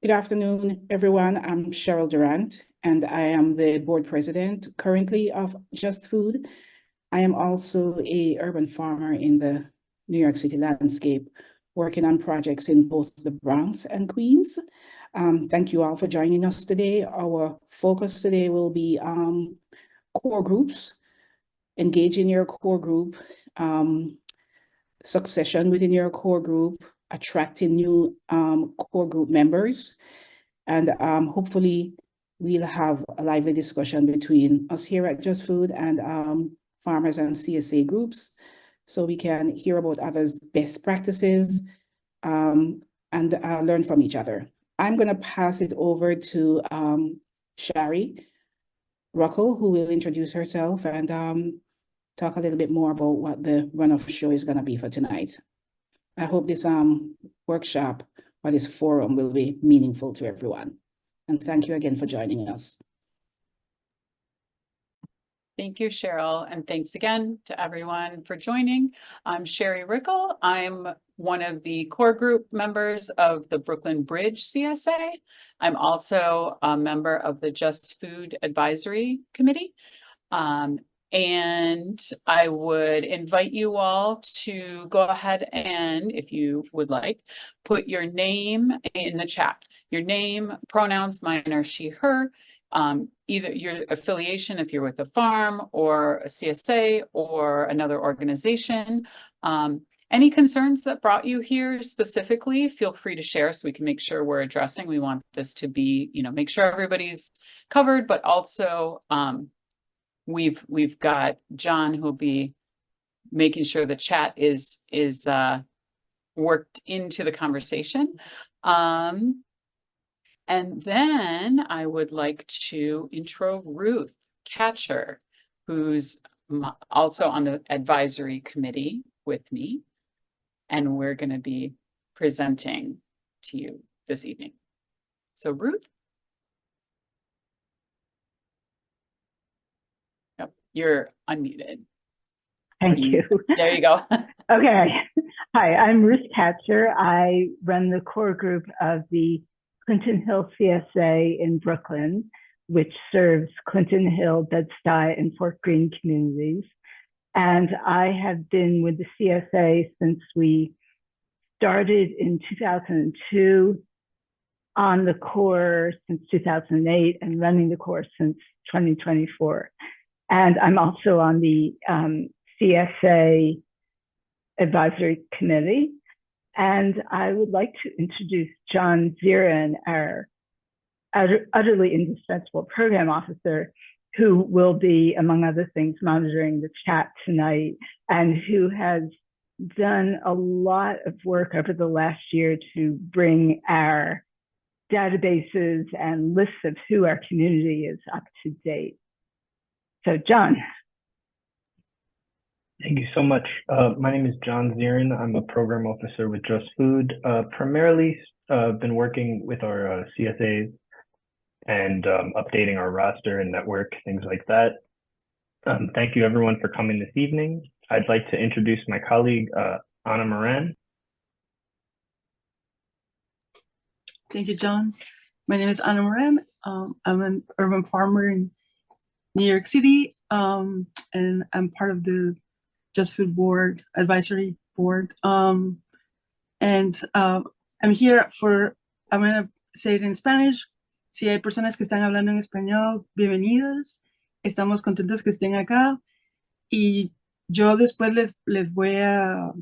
Good afternoon, everyone. I'm Cheryl Durant, and I am the board president currently of Just Food. I am also an urban farmer in the New York City landscape, working on projects in both the Bronx and Queens. Thank you all for joining us today. Our focus today will be core groups, engage in your core group, succession within your core group, attracting new core group members, and hopefully we'll have a lively discussion between us here at Just Food and farmers and CSA groups, so we can hear about others' best practices and learn from each other. I'm going to pass it over to Shari Ruckle, who will introduce herself and talk a little bit more about what the run-off show is going to be for tonight. I hope this workshop or this forum will be meaningful to everyone. And thank you again for joining us. Thank you, Cheryl, and thanks again to everyone for joining. I'm Sherry Rickle. I'm one of the core group members of the Brooklyn Bridge CSA. I'm also a member of the Just Food Advisory Committee. And I would invite you all to go ahead and, if you would like, put your name in the chat. Your name, pronouns, mine are she, her, either your affiliation if you're with a farm or a CSA or another organization. Any concerns that brought you here specifically, feel free to share so we can make sure we're addressing. We want this to be, make sure everybody's covered, but also we've got John who'll be making sure the chat is worked into the conversation. And then I would like to intro Ruth Katcher, who's also on the advisory committee with me. And we're going to be presenting to you this evening. So Ruth. Yep, you're unmuted. Thank you. There you go. Okay. Hi, I'm Ruth Katcher. I run the core group of the Clinton Hill CSA in Brooklyn, which serves Clinton Hill, Bed-Stuy, and Fort Greene communities. And I have been with the CSA since we started in 2002, on the core since 2008, and running the core since 2024. And I'm also on the CSA Advisory Committee. And I would like to introduce John Zirin, our utterly indispensable program officer, who will be, among other things, monitoring the chat tonight, and who has done a lot of work over the last year to bring our databases and lists of who our community is up to date. So, John. Thank you so much. My name is John Zirin. I'm a program officer with Just Food. Primarily, been working with our CSAs and updating our roster and network, things like that. Thank you everyone for coming this evening. I'd like to introduce my colleague, Anna Moran. Thank you, John. My name is Anna Moran. I'm an urban farmer in New York City, and I'm part of the Just Food Board, Advisory Board. I'm here I'm going to say it in Spanish. Si hay personas que están hablando en español, bienvenidas. Estamos contentos que estén acá. Y yo después les voy a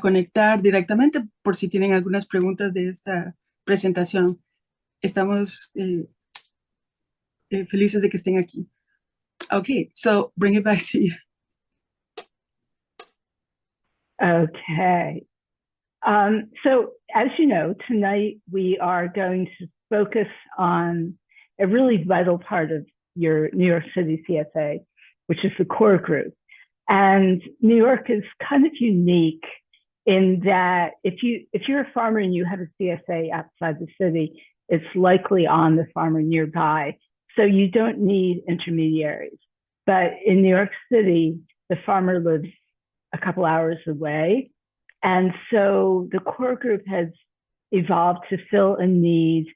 conectar directamente por si tienen algunas preguntas de esta presentación. Estamos felices de que estén aquí. Okay, so bring it back to you. Okay. So as you know, tonight we are going to focus on a really vital part of your New York City CSA, which is the core group. And New York is kind of unique in that if you're a farmer and you have a CSA outside the city, it's likely on the farmer nearby. So you don't need intermediaries. But in New York City, the farmer lives a couple hours away. And so the core group has evolved to fill a need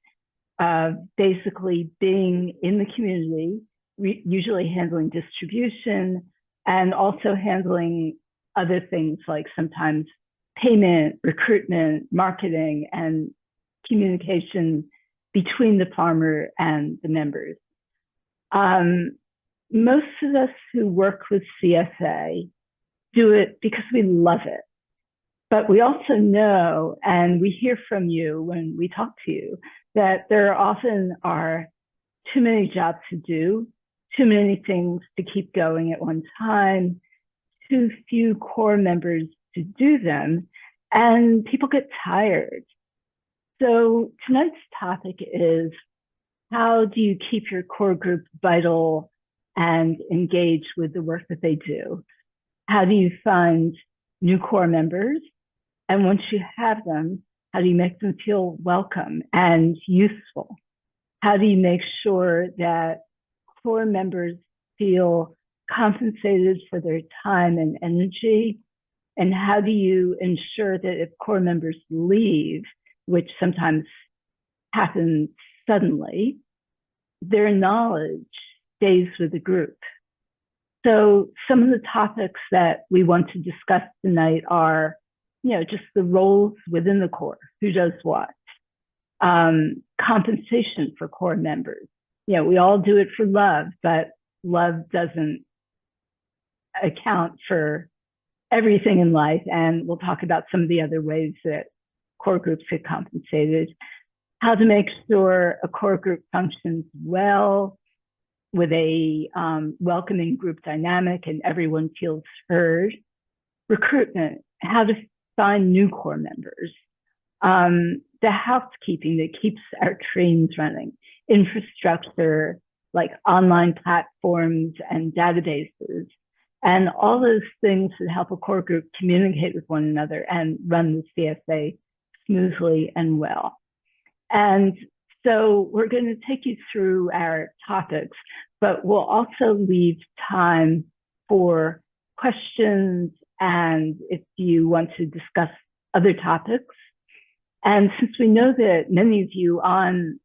basically being in the community, usually handling distribution and also handling other things like sometimes payment, recruitment, marketing, and communication between the farmer and the members. Most of us who work with CSA do it because we love it. But we also know, and we hear from you when we talk to you, that there often are too many jobs to do, too many things to keep going at one time, too few core members to do them, and people get tired. So tonight's topic is, how do you keep your core group vital and engaged with the work that they do? How do you find new core members? And once you have them, how do you make them feel welcome and useful? How do you make sure that core members feel compensated for their time and energy? And how do you ensure that if core members leave, which sometimes happens suddenly, their knowledge stays with the group? So some of the topics that we want to discuss tonight are, just the roles within the core, who does what, compensation for core members. We all do it for love, but love doesn't account for everything in life. And we'll talk about some of the other ways that core groups get compensated. How to make sure a core group functions well with a welcoming group dynamic and everyone feels heard. Recruitment, how to find new core members. The housekeeping that keeps our trains running. Infrastructure like online platforms and databases, and all those things that help a core group communicate with one another and run the CSA smoothly and well. And so we're going to take you through our topics, but we'll also leave time for questions and if you want to discuss other topics. And since we know that many of you on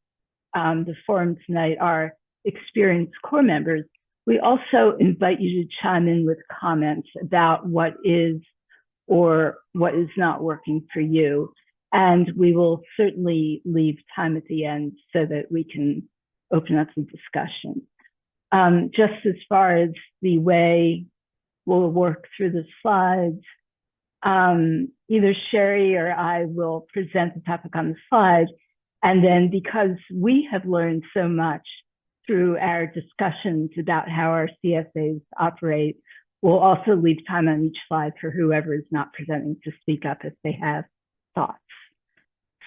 the forum tonight are experienced core members, we also invite you to chime in with comments about what is or what is not working for you. And we will certainly leave time at the end so that we can open up the discussion. Just as far as the way we'll work through the slides, either Sherry or I will present the topic on the slide. And then because we have learned so much through our discussions about how our CSAs operate, we'll also leave time on each slide for whoever is not presenting to speak up if they have thoughts.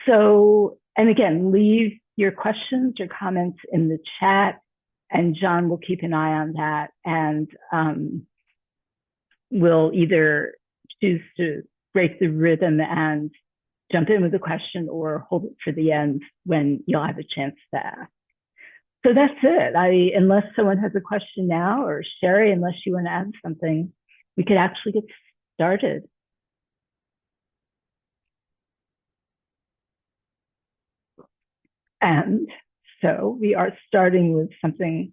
So, and again, leave your questions or comments in the chat, and John will keep an eye on that, and we'll either choose to break the rhythm and jump in with a question or hold it for the end when you'll have a chance to ask. So that's it. Unless someone has a question now, or Sherry, unless you want to add something, we could actually get started. And so we are starting with something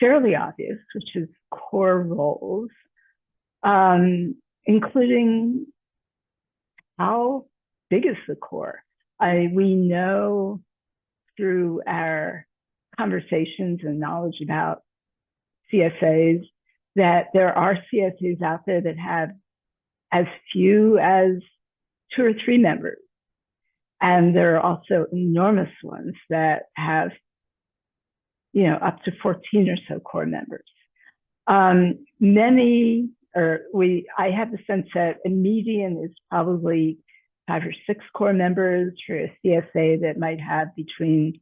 fairly obvious, which is core roles, including how big is the core? We know through our conversations and knowledge about CSAs that there are CSAs out there that have as few as 2 or 3 members. And there are also enormous ones that have, up to 14 or so core members. I have the sense that a median is probably 5 or 6 core members for a CSA that might have between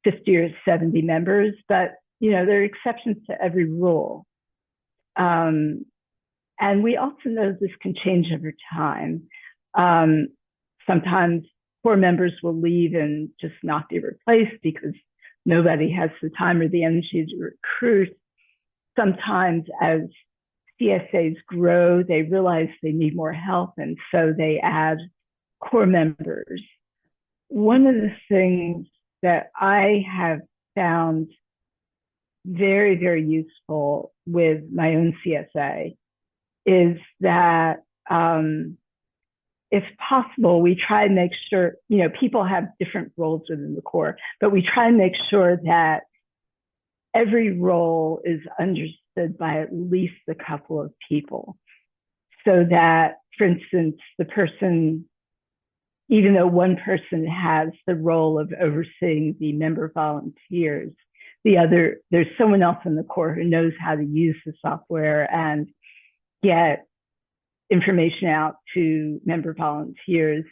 50 or 70 members, but there are exceptions to every rule. And we also know this can change over time. Sometimes core members will leave and just not be replaced because nobody has the time or the energy to recruit. Sometimes as CSAs grow, they realize they need more help, and so they add core members. One of the things that I have found very, very useful with my own CSA is that if possible, we try and make sure, people have different roles within the Corps, but we try and make sure that every role is understood by at least a couple of people. So that, for instance, the person, even though one person has the role of overseeing the member volunteers, there's someone else in the Corps who knows how to use the software and get information out to member volunteers,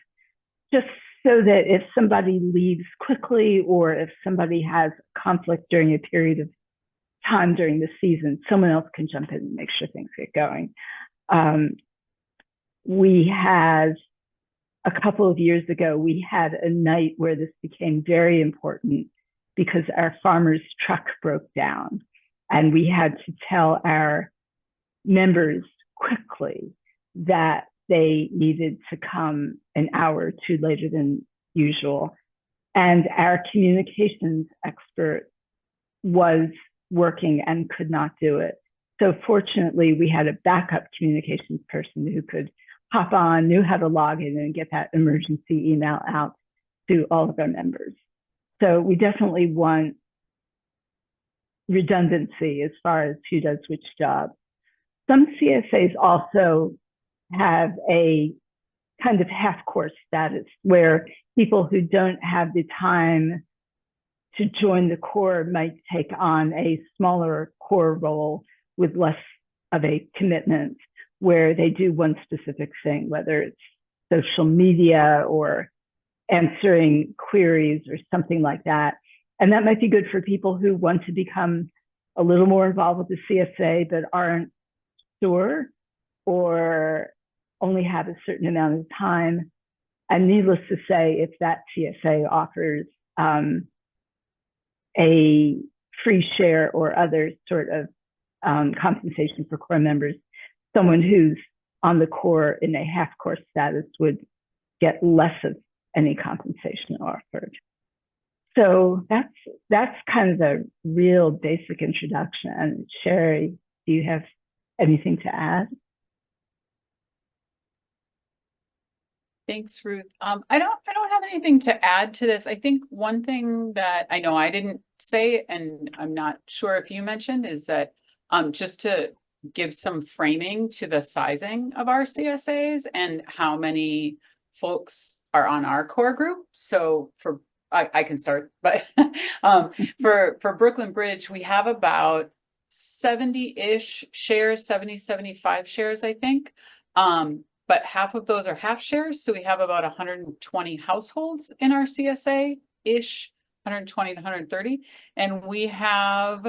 just so that if somebody leaves quickly or if somebody has conflict during a period of time during the season, someone else can jump in and make sure things get going. We had, a couple of years ago, we had a night where this became very important because our farmer's truck broke down and we had to tell our members quickly that they needed to come an hour or two later than usual. And our communications expert was working and could not do it. So fortunately, we had a backup communications person who could hop on, knew how to log in and get that emergency email out to all of our members. So we definitely want redundancy as far as who does which job. Some CSAs also have a kind of half-course status where people who don't have the time to join the Corps might take on a smaller Corps role with less of a commitment, where they do one specific thing, whether it's social media or answering queries or something like that. And that might be good for people who want to become a little more involved with the CSA but aren't sure or only have a certain amount of time. And needless to say, if that CSA offers a free share or other sort of compensation for Corps members, someone who's on the Corps in a half-course status would get less of any compensation offered. So that's kind of the real basic introduction. And Sherry, do you have anything to add? Thanks, Ruth. I don't have anything to add to this. I think one thing that I know I didn't say, and I'm not sure if you mentioned, is that just to give some framing to the sizing of our CSAs and how many folks are on our core group. So I can start, but for Brooklyn Bridge, we have about 70-ish shares, 70, 75 shares, I think. But half of those are half shares. So we have about 120 households in our CSA-ish, 120 to 130. And we have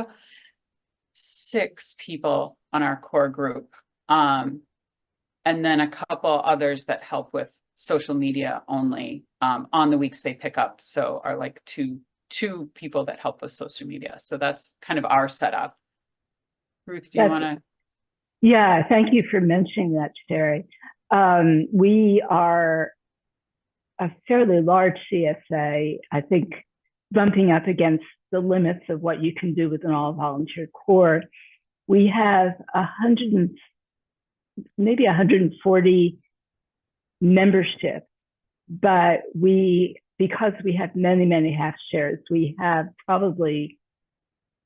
6 people on our core group. And then a couple others that help with social media only on the weeks they pick up. So are like two people that help with social media. So that's kind of our setup. Ruth, do you want to? Yeah, thank you for mentioning that, Sherry. We are a fairly large CSA, I think, bumping up against the limits of what you can do with an all-volunteer Corps. We have maybe 140 membership, but because we have many, many half shares, we have probably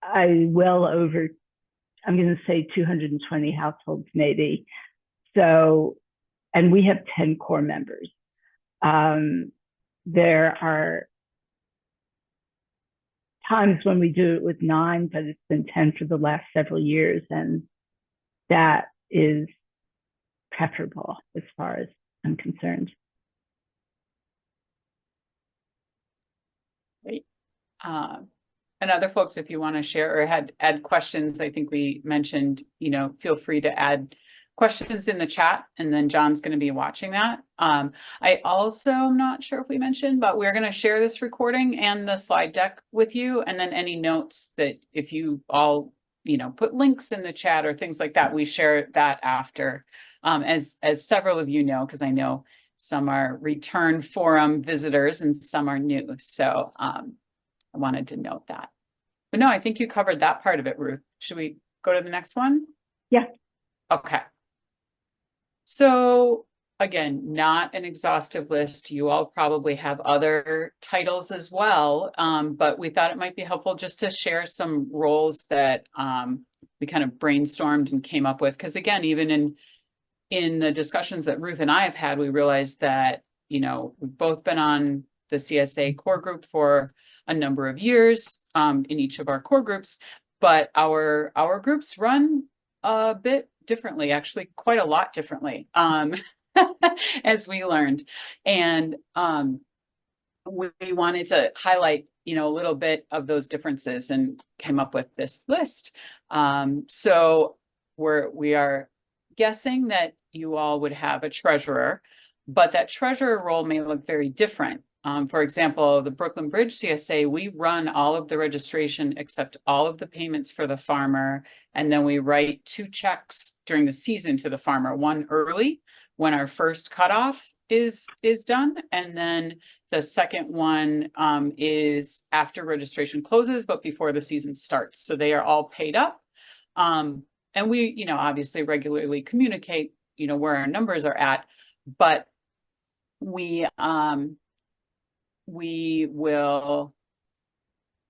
well over, I'm going to say 220 households maybe. So, and we have 10 Corps members. There are times when we do it with 9, but it's been 10 for the last several years, and that is preferable as far as I'm concerned. Great. And other folks, if you want to share or add questions, I think we mentioned, feel free to add questions in the chat, and then John's going to be watching that. I also am not sure if we mentioned, but we're going to share this recording and the slide deck with you, and then any notes that if you all, put links in the chat or things like that, we share that after. As several of you know, because I know some are return forum visitors and some are new. So I wanted to note that. But no, I think you covered that part of it, Ruth. Should we go to the next one? Yeah. Okay. So again, not an exhaustive list. You all probably have other titles as well, but we thought it might be helpful just to share some roles that we kind of brainstormed and came up with. Because again, even in the discussions that Ruth and I have had, we realized that, you know, we've both been on the CSA core group for a number of years in each of our core groups, but our groups run a bit differently, actually quite a lot differently, as we learned. And we wanted to highlight, you know, a little bit of those differences and came up with this list. So we are guessing that you all would have a treasurer, but that treasurer role may look very different. For example, the Brooklyn Bridge CSA, we run all of the registration except all of the payments for the farmer. And then we write 2 checks during the season to the farmer, one early when our first cutoff is done. And then the second one is after registration closes, but before the season starts. So they are all paid up. And we, you know, obviously regularly communicate, you know, where our numbers are at, but we will,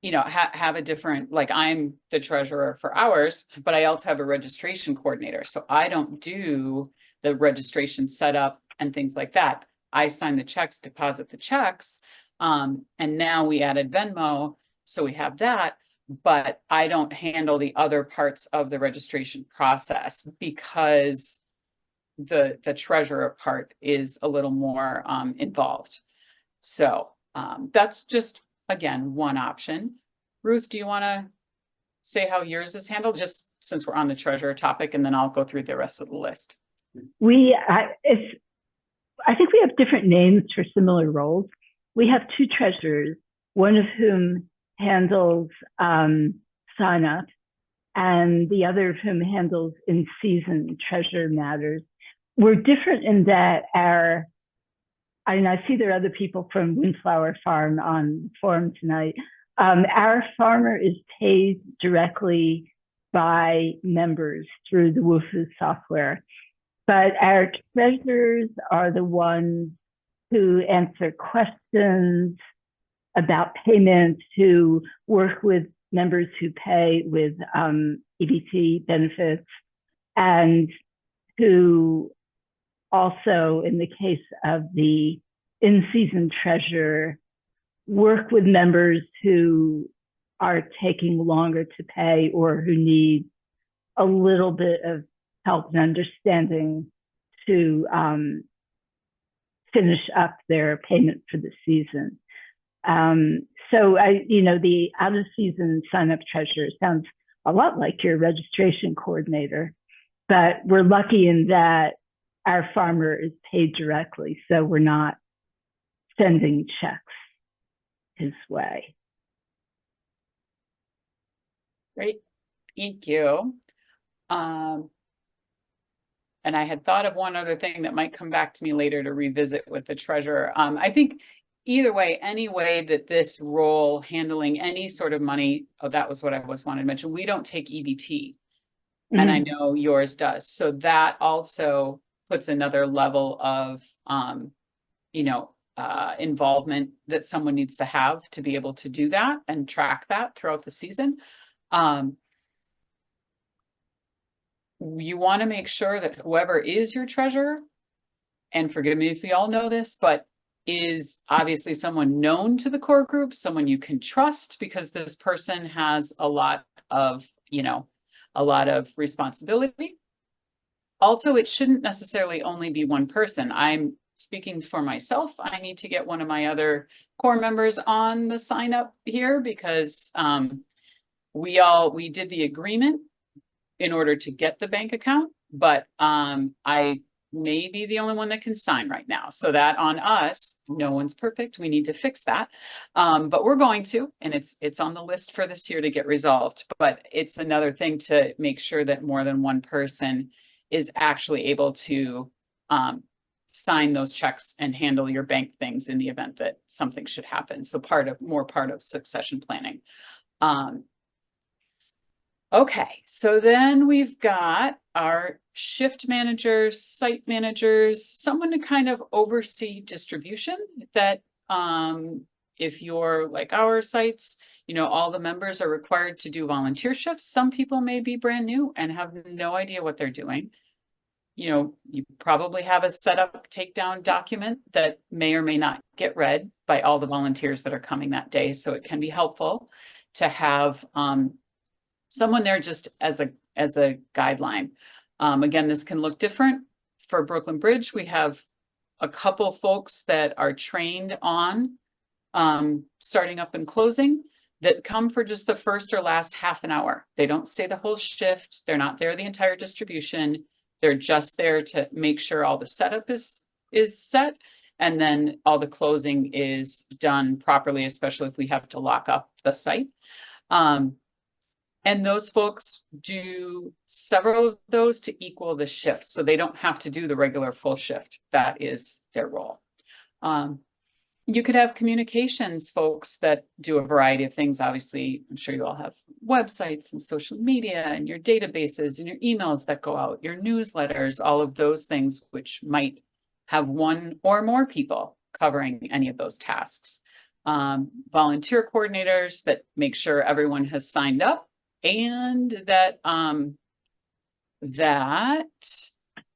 you know, have a different, like I'm the treasurer for ours, but I also have a registration coordinator. So I don't do the registration setup and things like that. I sign the checks, deposit the checks. And now we added Venmo. So we have that, but I don't handle the other parts of the registration process because the treasurer part is a little more involved. So that's just, again, one option. Ruth, do you want to say how yours is handled, just since we're on the treasurer topic, and then I'll go through the rest of the list. I think we have different names for similar roles. We have 2 treasurers, one of whom handles sign up, and the other of whom handles in-season treasurer matters. We're different in that I see there are other people from Windflower Farm on the forum tonight. Our farmer is paid directly by members through the Wufoo software, but our treasurers are the ones who answer questions about payments, who work with members who pay with EBT benefits, and who also, in the case of the in-season treasurer, work with members who are taking longer to pay or who need a little bit of help and understanding to finish up their payment for the season. So the out-of-season sign-up treasurer sounds a lot like your registration coordinator, but we're lucky in that our farmer is paid directly, so we're not sending checks his way. Great, thank you. And I had thought of one other thing that might come back to me later to revisit with the treasurer. I think either way, any way that this role handling any sort of money, that was what I wanted to mention. We don't take EBT, and I know yours does. So that also puts another level of, involvement that someone needs to have to be able to do that and track that throughout the season. You want to make sure that whoever is your treasurer, and forgive me if we all know this, but is obviously someone known to the core group, someone you can trust, because this person has a lot of responsibility. Also, it shouldn't necessarily only be one person. I'm speaking for myself. I need to get one of my other core members on the sign up here because we did the agreement in order to get the bank account, but I may be the only one that can sign right now. So that on us, no one's perfect. We need to fix that. But we're going to, and it's on the list for this year to get resolved. But it's another thing to make sure that more than one person is actually able to sign those checks and handle your bank things in the event that something should happen. So more part of succession planning. Okay, so then we've got our shift managers, site managers, someone to kind of oversee distribution that if you're like our sites, you know, all the members are required to do volunteer shifts. Some people may be brand new and have no idea what they're doing. You know, you probably have a setup takedown document that may or may not get read by all the volunteers that are coming that day. So it can be helpful to have someone there just as a guideline. Again, this can look different. For Brooklyn Bridge, we have a couple folks that are trained on starting up and closing that come for just the first or last half an hour. They don't stay the whole shift. They're not there the entire distribution. They're just there to make sure all the setup is set, and then all the closing is done properly, especially if we have to lock up the site. And those folks do several of those to equal the shift. So they don't have to do the regular full shift. That is their role. You could have communications folks that do a variety of things. Obviously, I'm sure you all have websites and social media and your databases and your emails that go out, your newsletters, all of those things, which might have one or more people covering any of those tasks. Volunteer coordinators that make sure everyone has signed up and that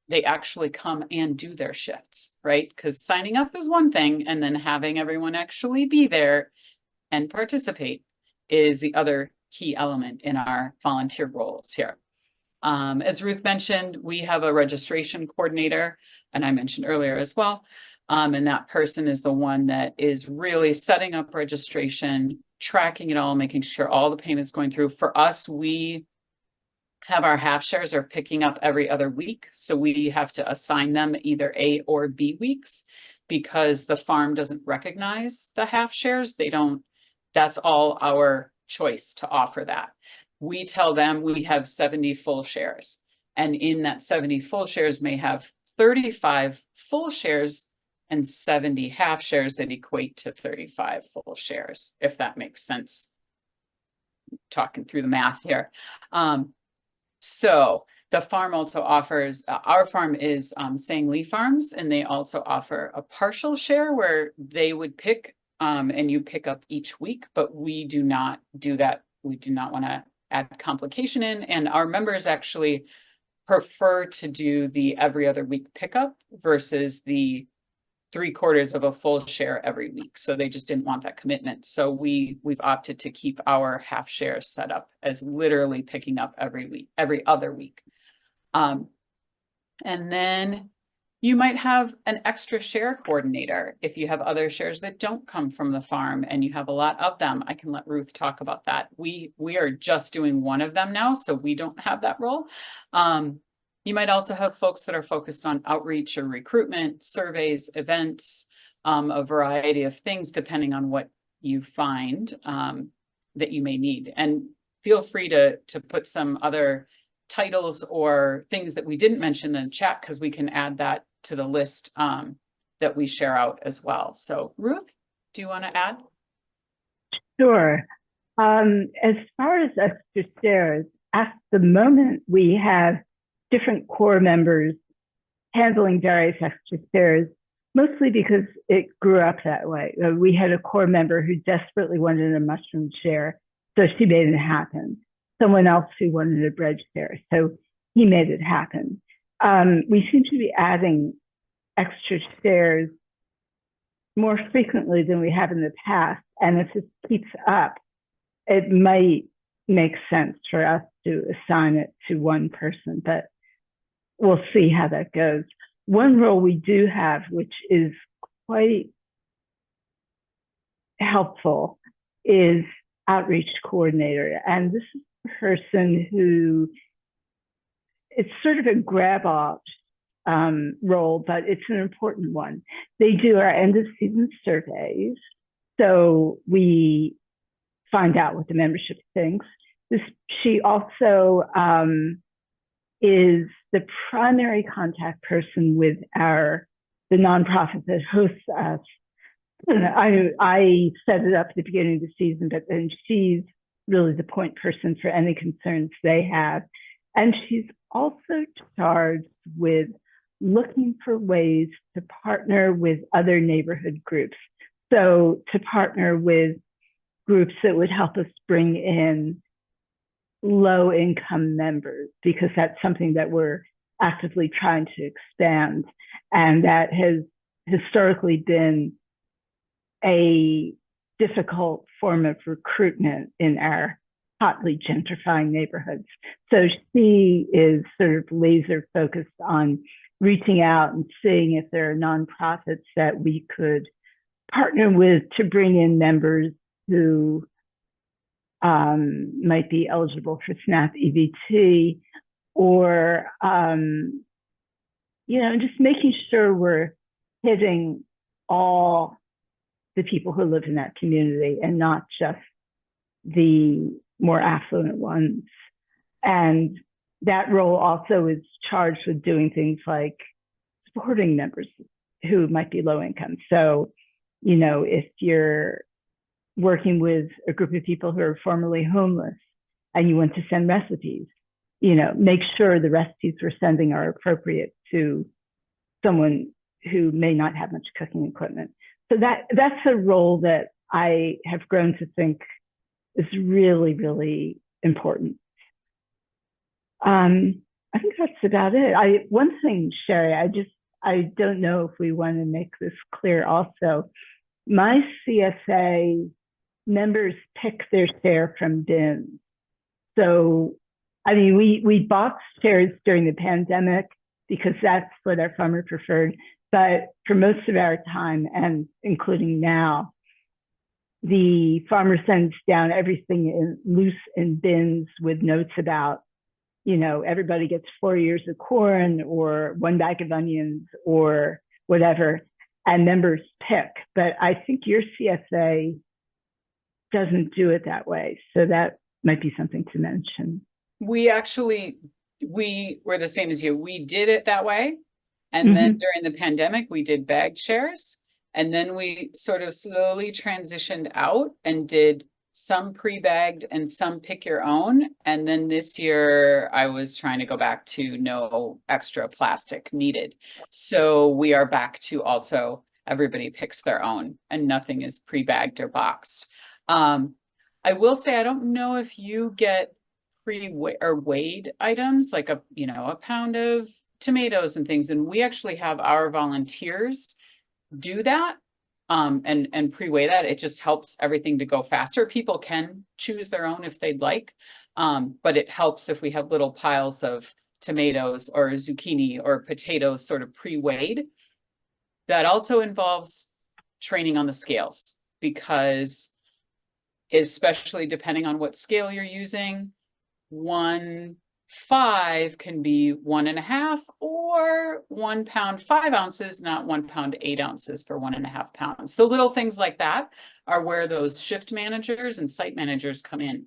they actually come and do their shifts, right? Because signing up is one thing, and then having everyone actually be there and participate is the other key element in our volunteer roles here. As Ruth mentioned, we have a registration coordinator, and I mentioned earlier as well. And that person is the one that is really setting up registration, tracking it all, making sure all the payments going through. For us, we have our half shares are picking up every other week. So we have to assign them either A or B weeks because the farm doesn't recognize the half shares. That's all our choice to offer that. We tell them we have 70 full shares, and in that 70 full shares may have 35 full shares and 70 half shares that equate to 35 full shares, if that makes sense. Talking through the math here. So the farm also offers, our farm is Sang Lee Farms, and they also offer a partial share where they would pick and you pick up each week, but we do not do that. We do not want to add complication in, and our members actually prefer to do the every other week pickup versus the 3/4 of a full share every week. So they just didn't want that commitment. So we've opted to keep our half shares set up as literally picking up every week, every other week. And then you might have an extra share coordinator if you have other shares that don't come from the farm and you have a lot of them. I can let Ruth talk about that. We are just doing one of them now, so we don't have that role. You might also have folks that are focused on outreach or recruitment, surveys, events, a variety of things, depending on what you find that you may need. And feel free to put some other titles or things that we didn't mention in the chat, because we can add that to the list that we share out as well. So Ruth, do you want to add? Sure. As far as extra shares, at the moment we have different core members handling various extra shares, mostly because it grew up that way. We had a core member who desperately wanted a mushroom share, so she made it happen. Someone else who wanted a bread share, so he made it happen. We seem to be adding extra shares more frequently than we have in the past, and if this keeps up, it might make sense for us to assign it to one person, but we'll see how that goes. One role we do have, which is quite helpful, is outreach coordinator. And this is a person who, it's sort of a grab-off role, but it's an important one. They do our end of season surveys, so we find out what the membership thinks. She also is the primary contact person with the the nonprofit that hosts us. I set it up at the beginning of the season, but then she's really the point person for any concerns they have. And she's also charged with looking for ways to partner with other neighborhood groups. So to partner with groups that would help us bring in low-income members, because that's something that we're actively trying to expand. And that has historically been a difficult form of recruitment in our hotly gentrifying neighborhoods. So she is sort of laser focused on reaching out and seeing if there are nonprofits that we could partner with to bring in members who might be eligible for SNAP EBT, or just making sure we're hitting all the people who live in that community and not just the more affluent ones. And that role also is charged with doing things like supporting members who might be low income. So, if you're working with a group of people who are formerly homeless and you want to send recipes, make sure the recipes we're sending are appropriate to someone who may not have much cooking equipment. So that's a role that I have grown to think is really, really important. I think that's about it. One thing, Sherry, I don't know if we want to make this clear also. My CSA members pick their share from bins. So, we boxed shares during the pandemic because that's what our farmer preferred. But for most of our time, and including now, the farmer sends down everything loose in bins with notes about, everybody gets 4 ears of corn or 1 bag of onions or whatever, and members pick. But I think your CSA doesn't do it that way. So that might be something to mention. We were the same as you. We did it that way. And then during the pandemic, we did bag shares. And then we sort of slowly transitioned out and did some pre-bagged and some pick your own. And then this year I was trying to go back to no extra plastic needed. So we are back to also everybody picks their own and nothing is pre-bagged or boxed. I will say, I don't know if you get weighed items like a pound of tomatoes and things. And we actually have our volunteers do that and pre-weigh that. It just helps everything to go faster. People can choose their own if they'd like, but it helps if we have little piles of tomatoes or zucchini or potatoes sort of pre-weighed. That also involves training on the scales, because especially depending on what scale you're using, 1.5 can be 1.5 or 1 pound 5 ounces, not 1 pound 8 ounces for 1.5 pounds. So little things like that are where those shift managers and site managers come in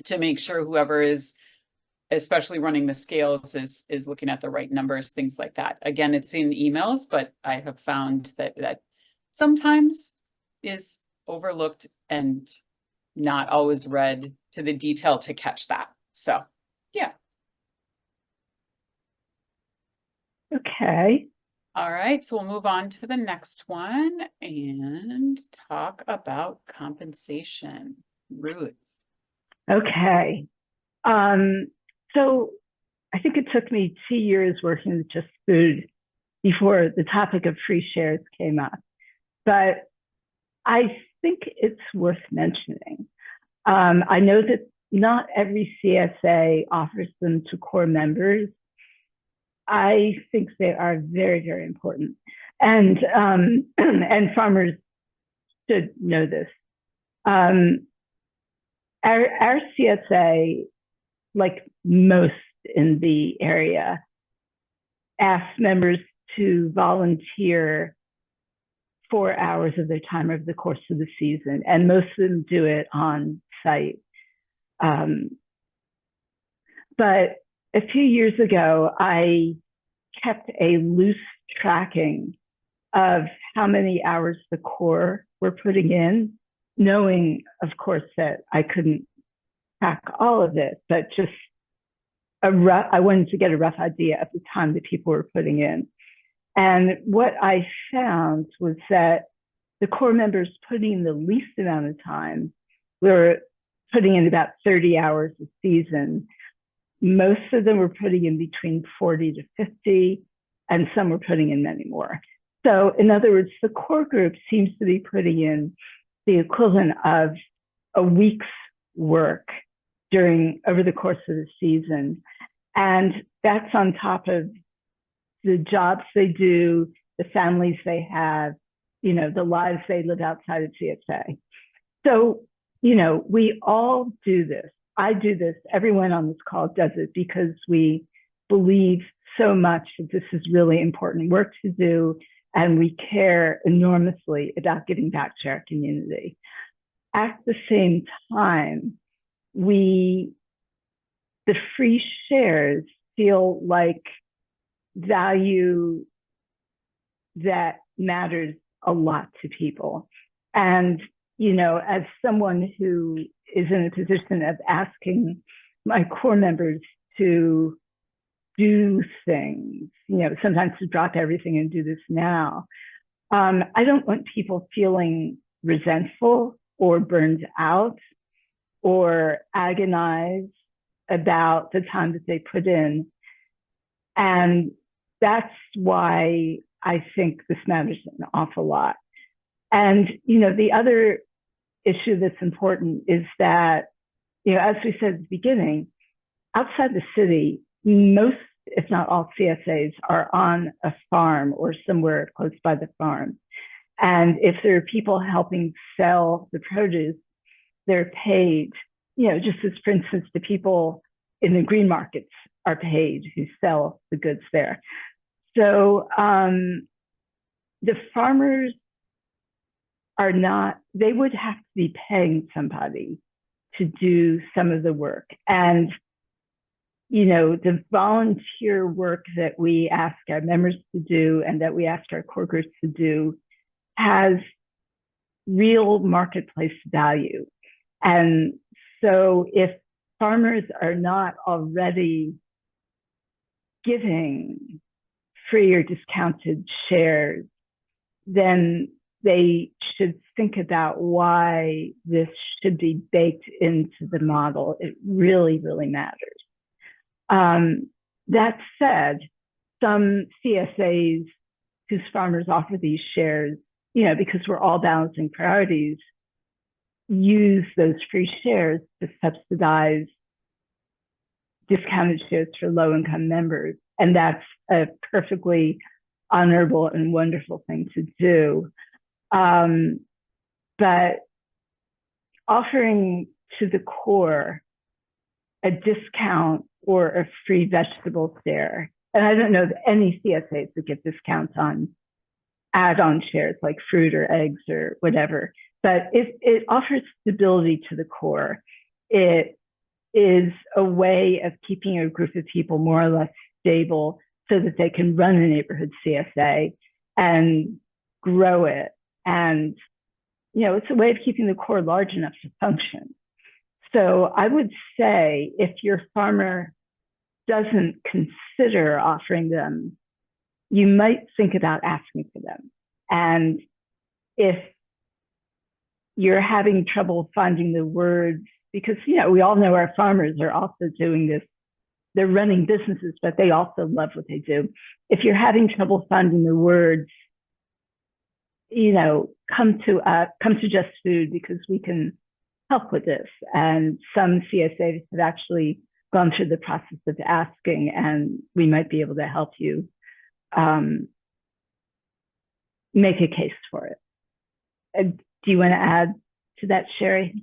to make sure whoever is especially running the scales is looking at the right numbers, things like that. Again, it's in emails, but I have found that sometimes is overlooked and not always read to the detail to catch that. So, yeah. Okay. All right, so we'll move on to the next one and talk about compensation. Ruth. Okay. So I think it took me 2 years working with Just Food before the topic of free shares came up, but I think it's worth mentioning. I know that not every CSA offers them to core members. I think they are very, very important. And farmers should know this. Our CSA, like most in the area, asks members to volunteer 4 hours of their time over the course of the season, and most of them do it on site. But a few years ago, I kept a loose tracking of how many hours the core were putting in, knowing, of course, that I couldn't track all of it, but just I wanted to get a rough idea of the time that people were putting in. And what I found was that the core members putting in the least amount of time were putting in about 30 hours a season. Most of them were putting in between 40 to 50, and some were putting in many more. So in other words, the core group seems to be putting in the equivalent of a week's work over the course of the season. And that's on top of the jobs they do, the families they have, the lives they live outside of CSA. So, we all do this. I do this. Everyone on this call does it because we believe so much that this is really important work to do, and we care enormously about giving back to our community. At the same time, the free shares feel like value that matters a lot to people. And, as someone who is in a position of asking my core members to do things, sometimes to drop everything and do this now, I don't want people feeling resentful or burned out or agonized about the time that they put in. And that's why I think this matters an awful lot. And, the other issue that's important is that, as we said at the beginning, outside the city, most, if not all CSAs are on a farm or somewhere close by the farm. And if there are people helping sell the produce, they're paid, just as, for instance, the people in the green markets are paid who sell the goods there. So the farmers they would have to be paying somebody to do some of the work. And, the volunteer work that we ask our members to do and that we ask our core groups to do has real marketplace value. And so if farmers are not already giving free or discounted shares, then they should think about why this should be baked into the model. It really, really matters. That said, some CSAs whose farmers offer these shares, because we're all balancing priorities, use those free shares to subsidize discounted shares for low-income members. And that's a perfectly honorable and wonderful thing to do. But offering to the core a discount or a free vegetable share, and I don't know of any CSAs that give discounts on add-on shares like fruit or eggs or whatever, but it offers stability to the core. It is a way of keeping a group of people more or less stable so that they can run a neighborhood CSA and grow it. And, it's a way of keeping the core large enough to function. So I would say if your farmer doesn't consider offering them, you might think about asking for them. And if you're having trouble finding the words, because, we all know our farmers are also doing this. They're running businesses, but they also love what they do. If you're having trouble finding the words, come to Just Food, because we can help with this. And some CSAs have actually gone through the process of asking, and we might be able to help you make a case for it. Do you want to add to that, Sherry?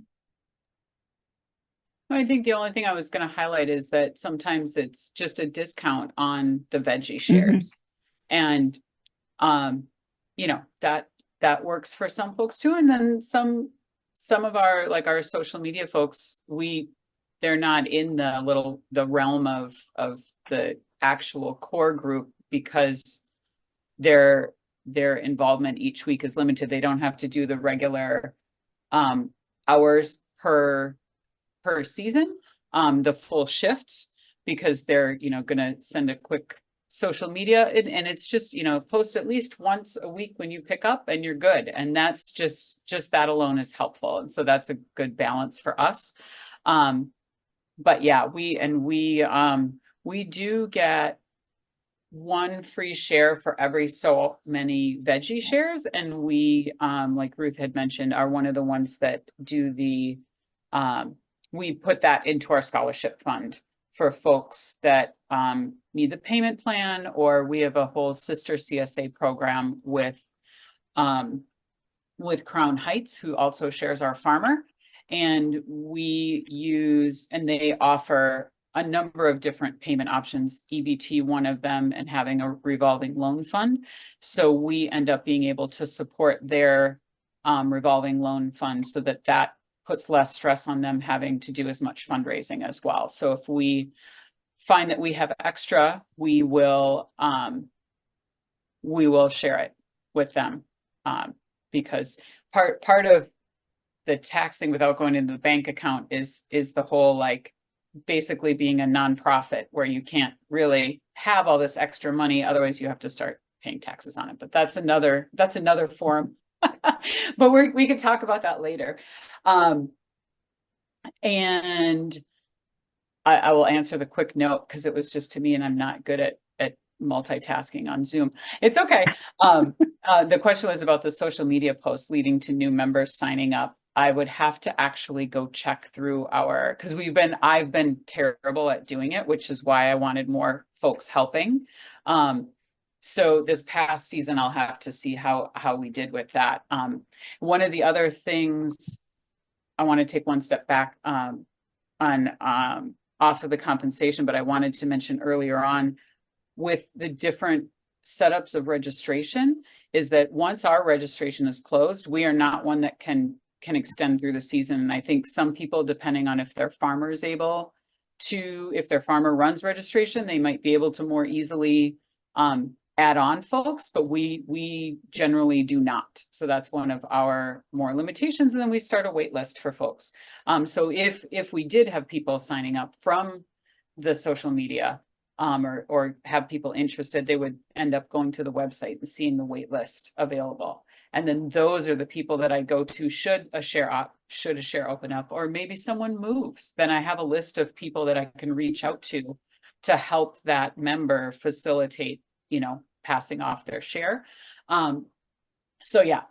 I think the only thing I was going to highlight is that sometimes it's just a discount on the veggie shares. And, that works for some folks too. And then some of our, like our social media folks, they're not in the realm of the actual core group because they're their involvement each week is limited. They don't have to do the regular hours per season, the full shifts, because they're, gonna send a quick social media and it's just, post at least once a week when you pick up and you're good. And that's just that alone is helpful. And so that's a good balance for us. But yeah, we do get one free share for every so many veggie shares. And we, like Ruth had mentioned, are one of the ones that do the, we put that into our scholarship fund for folks that need the payment plan, or we have a whole sister CSA program with Crown Heights, who also shares our farmer. And they offer a number of different payment options, EBT one of them, and having a revolving loan fund. So we end up being able to support their revolving loan fund so that puts less stress on them having to do as much fundraising as well. So if we find that we have extra, we will share it with them, because part of the taxing without going into the bank account is the whole, like, basically being a nonprofit where you can't really have all this extra money, otherwise you have to start paying taxes on it. But that's another forum. But we can talk about that later. And I will answer the quick note because it was just to me, and I'm not good at multitasking on Zoom. It's okay. The question was about the social media posts leading to new members signing up. I would have to actually go check through because I've been terrible at doing it, which is why I wanted more folks helping. So this past season, I'll have to see how we did with that. One of the other things, I want to take one step back on off of the compensation, but I wanted to mention earlier on with the different setups of registration is that once our registration is closed, we are not one that can extend through the season. And I think some people, depending on if their farmer is able to, if their farmer runs registration, they might be able to more easily add on folks, but we generally do not. So that's one of our more limitations. And then we start a wait list for folks. So if we did have people signing up from the social media, or have people interested, they would end up going to the website and seeing the wait list available. And then those are the people that I go to should a share open up, or maybe someone moves, then I have a list of people that I can reach out to help that member facilitate, passing off their share. So yeah,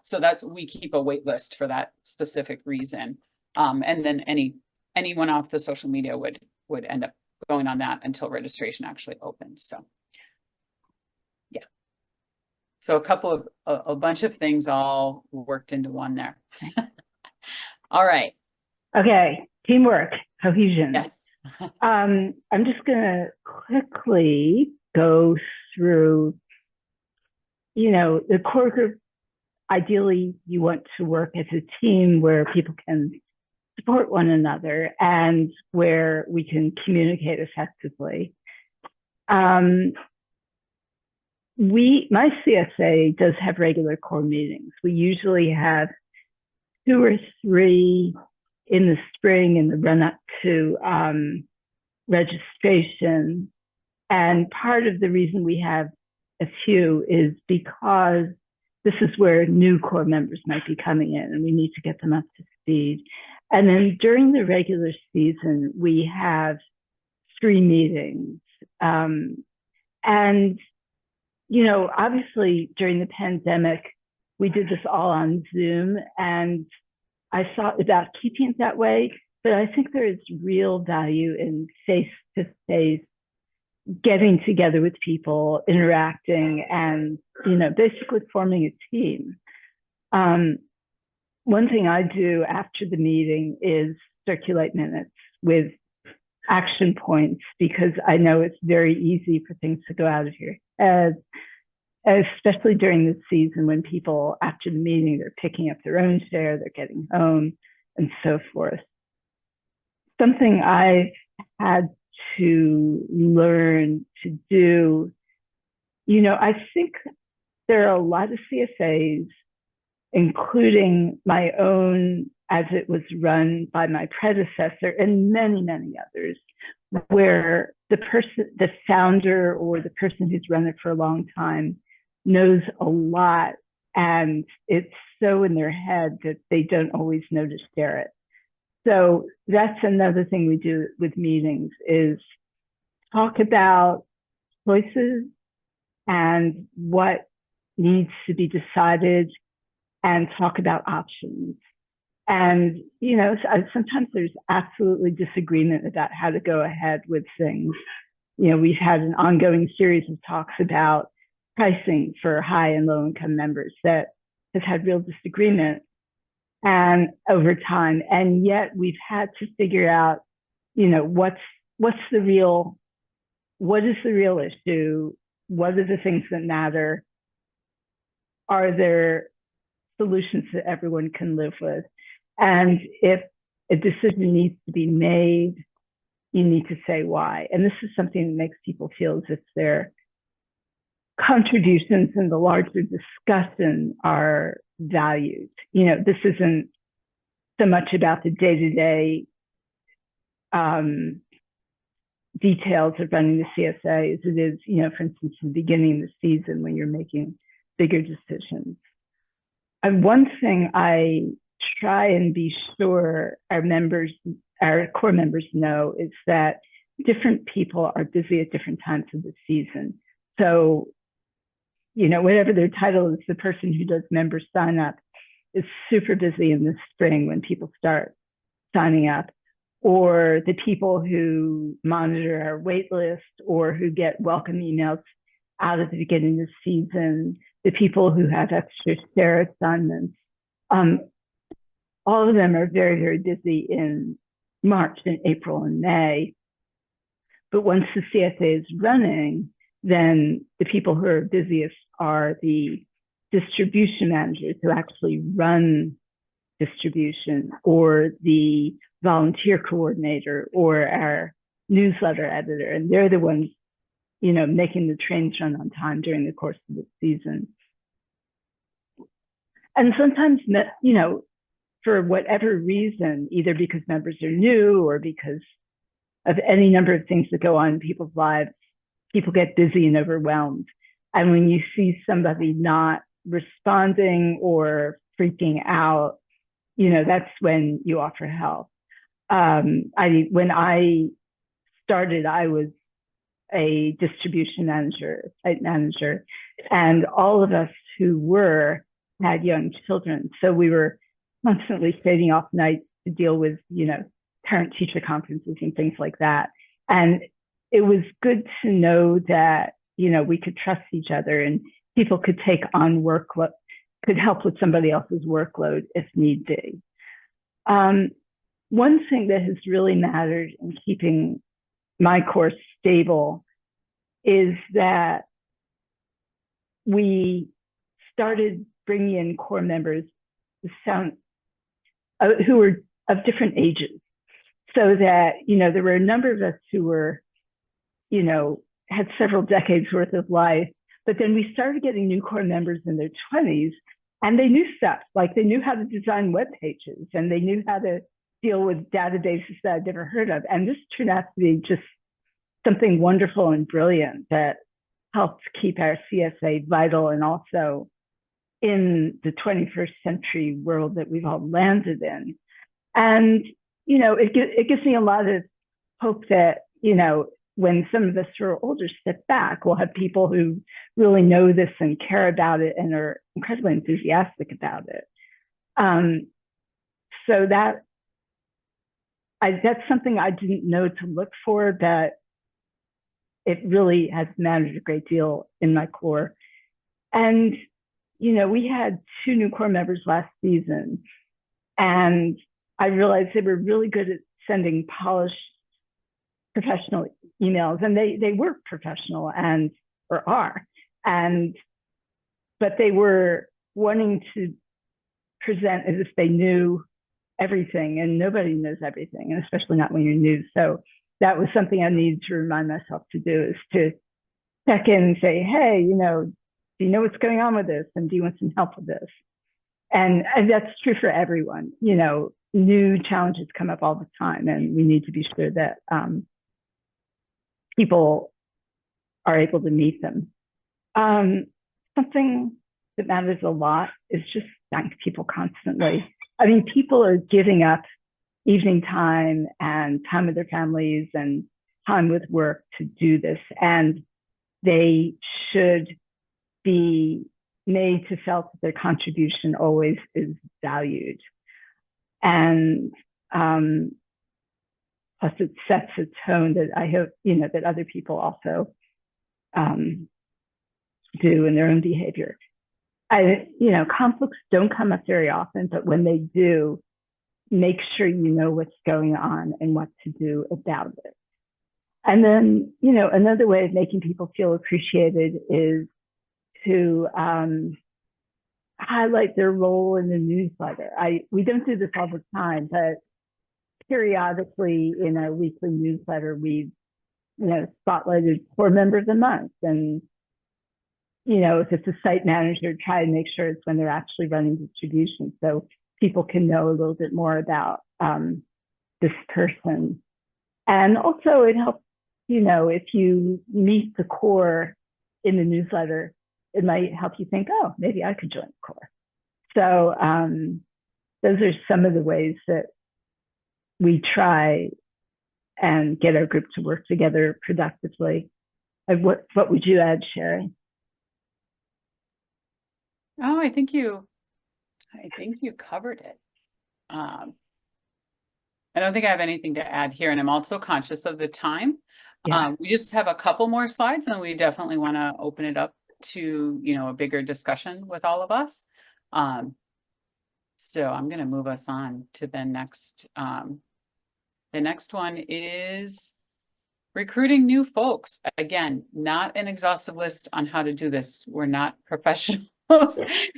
we keep a wait list for that specific reason. And then anyone off the social media would end up going on that until registration actually opens. So yeah. So a bunch of things all worked into one there. All right. Okay. Teamwork, cohesion. Yes. I'm just going to quickly go through, the core group. Ideally, you want to work as a team where people can support one another and where we can communicate effectively. My CSA does have regular core meetings. We usually have 2 or 3 in the spring in the run up to registration. And part of the reason we have a few is because this is where new core members might be coming in and we need to get them up to speed. And then during the regular season, we have 3 meetings. And, obviously during the pandemic, we did this all on Zoom, and I thought about keeping it that way, but I think there is real value in face-to-face getting together with people, interacting, and, basically forming a team. One thing I do after the meeting is circulate minutes with action points, because I know it's very easy for things to go out of your head, especially during the season when people, after the meeting, they're picking up their own share, they're getting home, and so forth. Something I've had to learn to do, I think there are a lot of CSAs, including my own as it was run by my predecessor and many, many others, where the founder or the person who's run it for a long time knows a lot, and it's so in their head that they don't always know to share it. So that's another thing we do with meetings, is talk about choices and what needs to be decided, and talk about options. And, you know, sometimes there's absolutely disagreement about how to go ahead with things. You know, we've had an ongoing series of talks about pricing for high and low income members that has had real disagreement and over time. And yet we've had to figure out, you know, what is the real issue? What are the things that matter? Are there solutions that everyone can live with? And if a decision needs to be made, you need to say why. And this is something that makes people feel as if their contributions in the larger discussion are valued. You know, this isn't so much about the day-to-day details of running the CSA as it is, you know, for instance, in the beginning of the season when you're making bigger decisions. And one thing I try and be sure our core members know is that different people are busy at different times of the season. So, you know, whatever their title is, the person who does member sign up is super busy in the spring when people start signing up, or the people who monitor our wait list or who get welcome emails out at the beginning of the season, the people who have extra share assignments. All of them are very, very busy in March and April and May. But once the CSA is running, then the people who are busiest are the distribution managers who actually run distribution, or the volunteer coordinator, or our newsletter editor. And they're the ones, you know, making the trains run on time during the course of the season. And sometimes, you know, for whatever reason, either because members are new or because of any number of things that go on in people's lives, people get busy and overwhelmed. And when you see somebody not responding or freaking out, you know, that's when you offer help. When I started, I was a distribution manager, site manager, and all of us who had young children. So we were constantly staying off nights to deal with, you know, parent teacher conferences and things like that. And it was good to know that, you know, we could trust each other and people could take on work, could help with somebody else's workload if need be. One thing that has really mattered in keeping my course stable is that we started bringing in core members who were of different ages, so that, you know, there were a number of us who were, you know, had several decades worth of life, but then we started getting new core members in their 20s, and they knew stuff, like they knew how to design web pages, and they knew how to deal with databases that I'd never heard of. And this turned out to be just something wonderful and brilliant that helped keep our CSA vital, and also in the 21st century world that we've all landed in. And, you know, it gives me a lot of hope that, you know, when some of us who are older step back, we'll have people who really know this and care about it and are incredibly enthusiastic about it. So that's something I didn't know to look for, but it really has mattered a great deal in my core. And, you know, we had 2 new core members last season, and I realized they were really good at sending polished professional emails, and they were professional or are, but they were wanting to present as if they knew everything, and nobody knows everything, and especially not when you're new. So that was something I needed to remind myself to do, is to check in and say, hey, you know, do you know what's going on with this? And do you want some help with this? And that's true for everyone. You know, new challenges come up all the time, and we need to be sure that people are able to meet them. Something that matters a lot is just thank people constantly. I mean, people are giving up evening time and time with their families and time with work to do this, and they should be made to feel that their contribution always is valued. And plus it sets a tone that I hope, you know, that other people also do in their own behavior. You know, conflicts don't come up very often, but when they do, make sure you know what's going on and what to do about it. And then, you know, another way of making people feel appreciated is to highlight their role in the newsletter. We don't do this all the time, but periodically in our weekly newsletter, we've, you know, spotlighted core member of the month. And, you know, if it's a site manager, try to make sure it's when they're actually running distribution, so people can know a little bit more about this person. And also it helps, you know, if you meet the core in the newsletter, it might help you think, oh, maybe I could join the core. So those are some of the ways that we try and get our group to work together productively. And what would you add, Sherry? Oh, I think you covered it. I don't think I have anything to add here, and I'm also conscious of the time. Yeah. We just have a couple more slides, and we definitely want to open it up to, you know, a bigger discussion with all of us. So I'm going to move us on to the next. The next one is recruiting new folks. Again, not an exhaustive list on how to do this. We're not professionals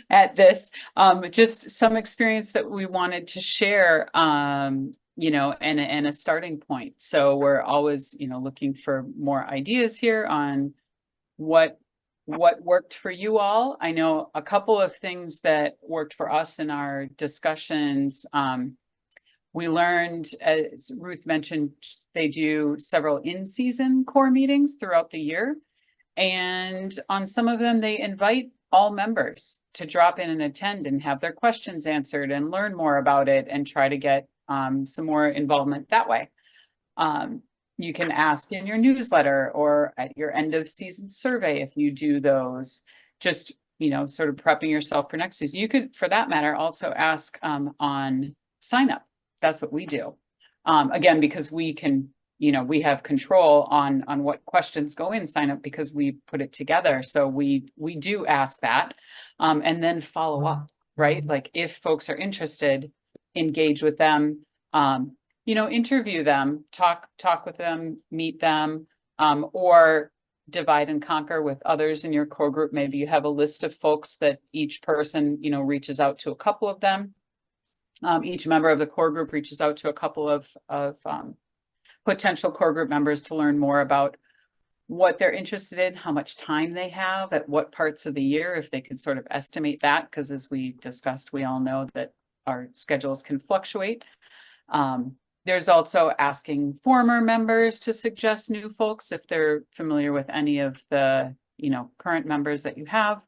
at this. Just some experience that we wanted to share, you know, and a starting point. So we're always, you know, looking for more ideas here on what worked for you all. I know a couple of things that worked for us in our discussions. We learned, as Ruth mentioned, they do several in-season core meetings throughout the year. And on some of them, they invite all members to drop in and attend and have their questions answered and learn more about it and try to get some more involvement that way. You can ask in your newsletter or at your end of season survey if you do those, just, you know, sort of prepping yourself for next season. You could, for that matter, also ask on sign up. That's what we do. Again, because we can, you know, we have control on what questions go in sign up because we put it together. So we do ask that and then follow up, right? Like if folks are interested, engage with them, you know, interview them, talk with them, meet them, or divide and conquer with others in your core group. Maybe you have a list of folks that each person, you know, reaches out to a couple of them. Each member of the core group reaches out to a couple of potential core group members to learn more about what they're interested in, how much time they have, at what parts of the year, if they can sort of estimate that, because as we discussed, we all know that our schedules can fluctuate. There's also asking former members to suggest new folks if they're familiar with any of the, you know, current members that you have.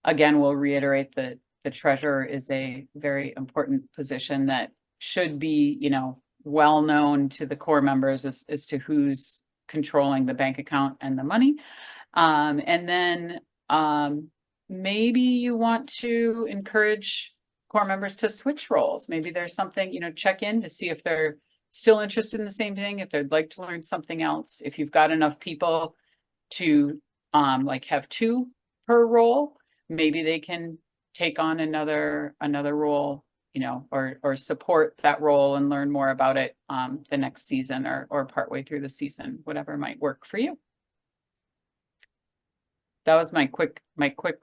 Again, we'll reiterate that the treasurer is a very important position that should be, you know, well known to the core members as to who's controlling the bank account and the money. And then maybe you want to encourage core members to switch roles. Maybe there's something, you know, check in to see if they're still interested in the same thing, if they'd like to learn something else. If you've got enough people to like have two per role, maybe they can take on another role, you know, or support that role and learn more about it the next season or partway through the season, whatever might work for you. That was my quick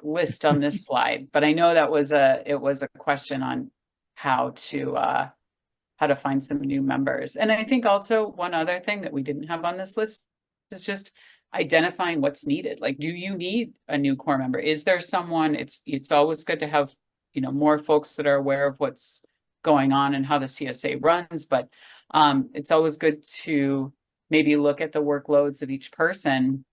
list on this slide, but I know that it was a question on how to find some new members. And I think also one other thing that we didn't have on this list is just identifying what's needed. Like, do you need a new core member? Is there someone, it's always good to have, more folks that are aware of what's going on and how the CSA runs, but it's always good to maybe look at the workloads of each person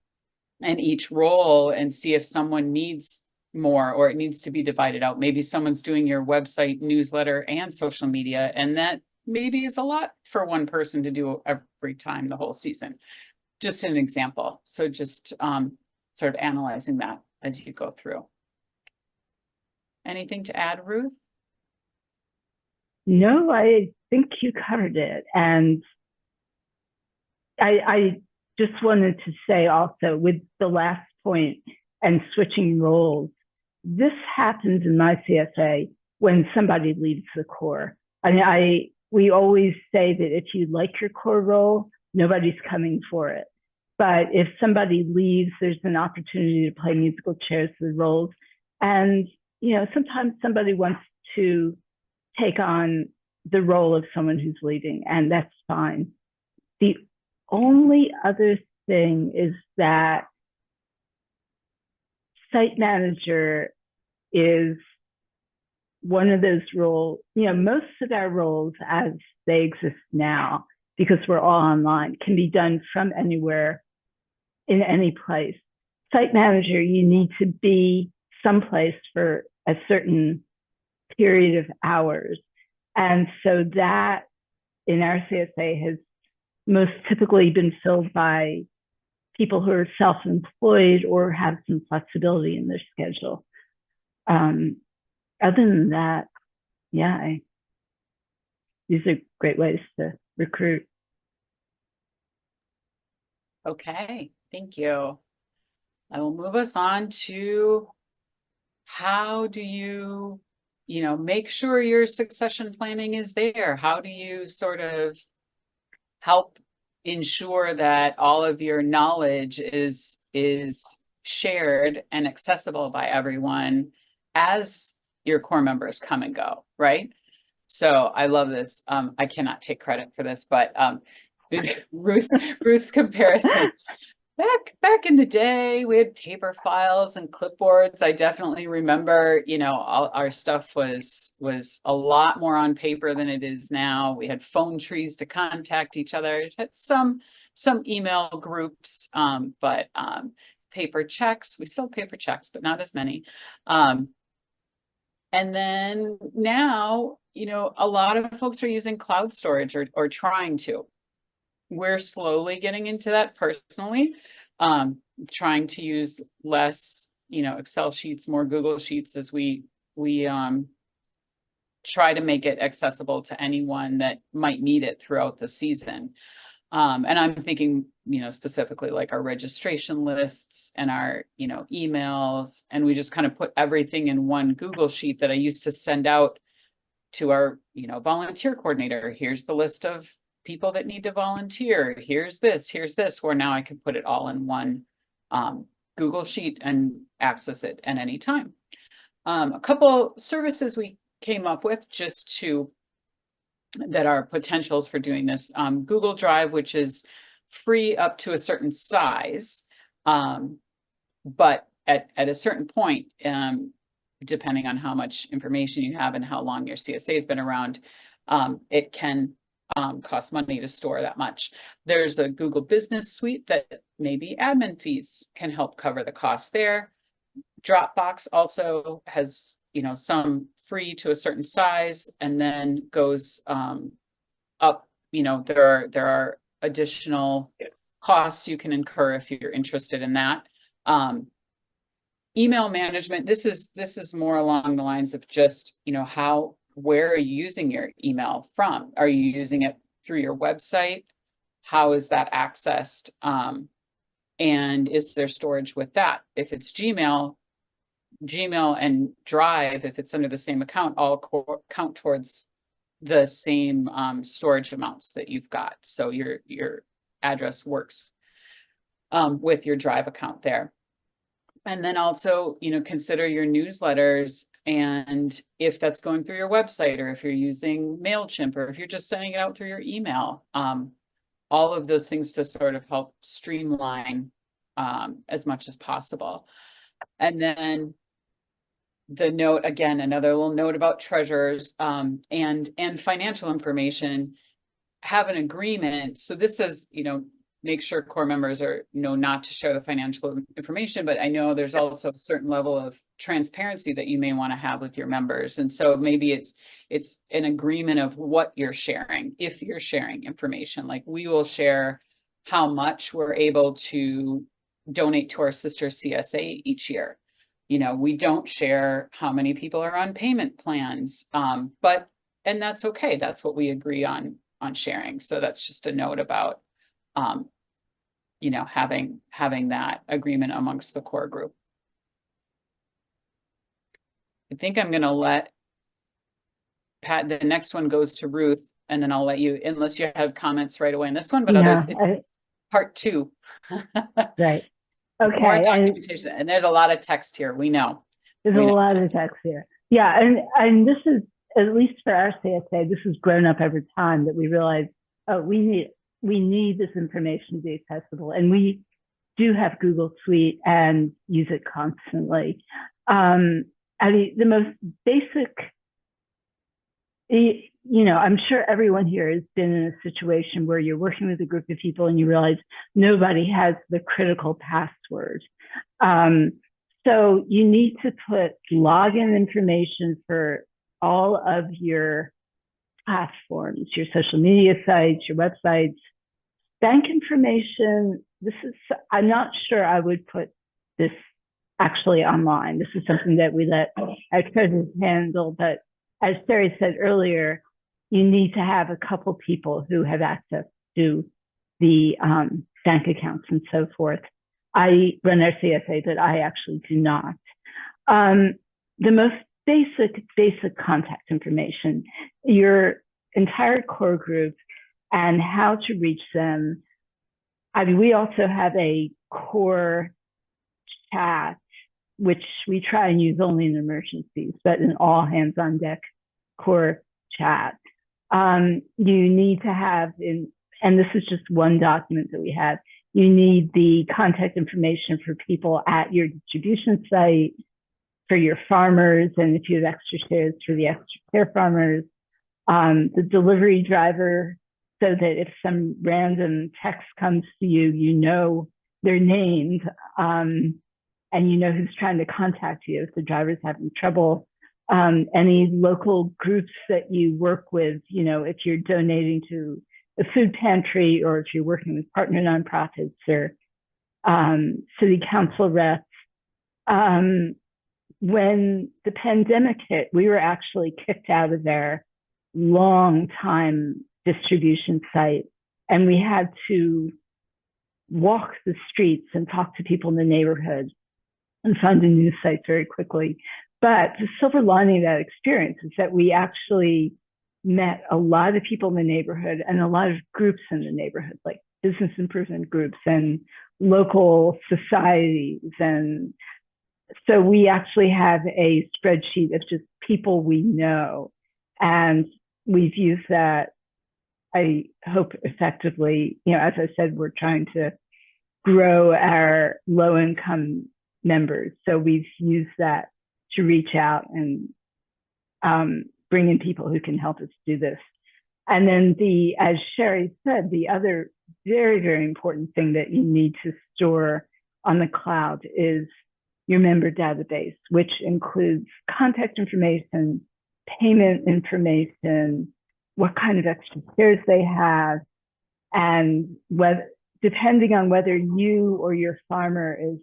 and each role and see if someone needs more or it needs to be divided out. Maybe someone's doing your website, newsletter, and social media, and that maybe is a lot for one person to do every time the whole season. Just an example. So just sort of analyzing that as you go through. Anything to add, Ruth? No, I think you covered it. And I just wanted to say also with the last point and switching roles, this happens in my CSA when somebody leaves the core. I mean, we always say that if you like your core role, nobody's coming for it. But if somebody leaves, there's an opportunity to play musical chairs to the roles. And, sometimes somebody wants to take on the role of someone who's leaving, and that's fine. The only other thing is that site manager is one of those roles. Most of our roles as they exist now, because we're all online, can be done from anywhere in any place. Site manager, you need to be someplace for a certain period of hours. And so that in our CSA has most typically been filled by people who are self-employed or have some flexibility in their schedule. Other than that, yeah, these are great ways to recruit. Okay, thank you. I will move us on to how do you, make sure your succession planning is there? How do you sort of help ensure that all of your knowledge is shared and accessible by everyone as your core members come and go, right? So I love this. I cannot take credit for this, but Ruth's comparison. Back in the day, we had paper files and clipboards. I definitely remember, all our stuff was a lot more on paper than it is now. We had phone trees to contact each other. Had some email groups, but paper checks. We still have paper checks, but not as many. And then now, a lot of folks are using cloud storage or trying to. We're slowly getting into that personally, trying to use less, Excel sheets, more Google Sheets as we try to make it accessible to anyone that might need it throughout the season. And I'm thinking, specifically like our registration lists and our, emails, and we just kind of put everything in one Google Sheet that I used to send out to our, volunteer coordinator. Here's the list of people that need to volunteer. Here's this, where now I can put it all in one Google Sheet and access it at any time. A couple services we came up with that are potentials for doing this. Google Drive, which is free up to a certain size, but at a certain point, depending on how much information you have and how long your CSA has been around, it can cost money to store that much. There's a Google Business Suite that maybe admin fees can help cover the cost there. Dropbox also has, some free to a certain size and then goes up. There are additional costs you can incur if you're interested in that. Email management. This is more along the lines of just, where are you using your email from? Are you using it through your website? How is that accessed? And is there storage with that? If it's Gmail and Drive, if it's under the same account, all count towards the same storage amounts that you've got. So your address works with your Drive account there. And then also, consider your newsletters, and if that's going through your website, or if you're using MailChimp, or if you're just sending it out through your email, all of those things to sort of help streamline as much as possible. And then the note, again, another little note about treasurers, and financial information, have an agreement. So this says, make sure core members are, not to share the financial information, but I know there's also a certain level of transparency that you may want to have with your members. And so maybe it's an agreement of what you're sharing. If you're sharing information, like we will share how much we're able to donate to our sister CSA each year. We don't share how many people are on payment plans, and that's okay. That's what we agree on sharing. So that's just a note about, having that agreement amongst the core group. I think I'm going to let Pat, the next one goes to Ruth, and then I'll let you, unless you have comments right away in this one, but others, it's part 2. Right. Okay. More documentation, and there's a lot of text here. We know. There's a lot of text here. Yeah, and this is, at least for our CSA, this has grown up over time, that we realize, we need this information to be accessible, and we do have Google Suite and use it constantly. The most basic, I'm sure everyone here has been in a situation where you're working with a group of people and you realize nobody has the critical password. So you need to put login information for all of your platforms, your social media sites, your websites, bank information. I'm not sure I would put this actually online. This is something that we let our treasurers handle, but as Sherry said earlier, you need to have a couple people who have access to the bank accounts and so forth. I run our CSA, but I actually do not. The most basic contact information, your entire core group and how to reach them. We also have a core chat, which we try and use only in emergencies, but an all hands on deck core chat. You need to have, and this is just one document that we have, you need the contact information for people at your distribution site, for your farmers, and if you have extra shares, for the extra share farmers, the delivery driver, so that if some random text comes to you, you know their names, and you know who's trying to contact you if the driver's having trouble. Any local groups that you work with, if you're donating to a food pantry, or if you're working with partner nonprofits or city council reps. When the pandemic hit, we were actually kicked out of their long-time distribution site, and we had to walk the streets and talk to people in the neighborhood and find a new site very quickly. But the silver lining of that experience is that we actually met a lot of people in the neighborhood and a lot of groups in the neighborhood, like business improvement groups and local societies. And so we actually have a spreadsheet of just people we know. And we've used that, I hope, effectively. As I said, we're trying to grow our low-income members. So we've used that to reach out and bring in people who can help us do this. And then as Sherry said, the other very, very important thing that you need to store on the cloud is your member database, which includes contact information, payment information, what kind of extra shares they have, and depending on whether you or your farmer is,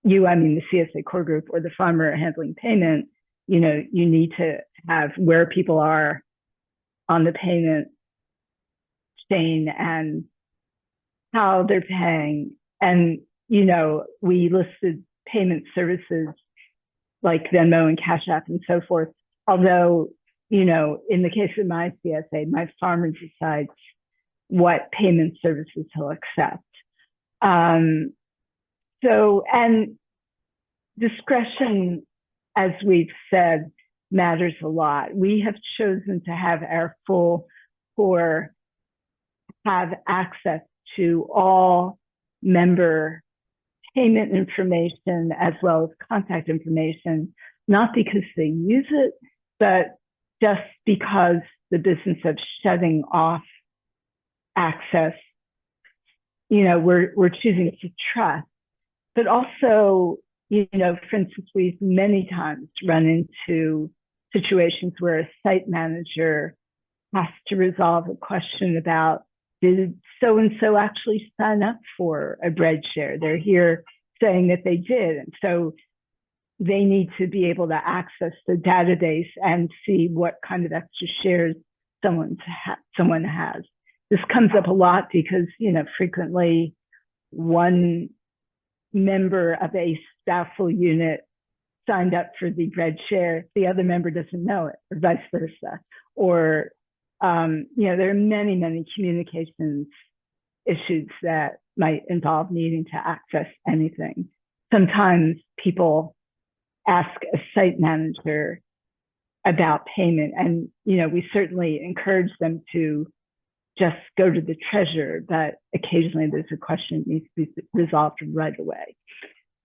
I mean the CSA core group, or the farmer handling payment, you need to have where people are on the payment chain and how they're paying. And, we listed payment services like Venmo and Cash App and so forth. Although, in the case of my CSA, my farmer decides what payment services he'll accept. And discretion, as we've said, matters a lot. We have chosen to have our full core have access to all member payment information as well as contact information, not because they use it, but just because the business of shutting off access, we're choosing to trust. But also, for instance, we've many times run into situations where a site manager has to resolve a question about, did so-and-so actually sign up for a bread share? They're here saying that they did. And so they need to be able to access the database and see what kind of extra shares someone has. This comes up a lot because, frequently one member of a spousal unit signed up for the bread share, the other member doesn't know it, or vice versa. Or, there are many, many communications issues that might involve needing to access anything. Sometimes people ask a site manager about payment, and we certainly encourage them to just go to the treasurer, but occasionally there's a question that needs to be resolved right away.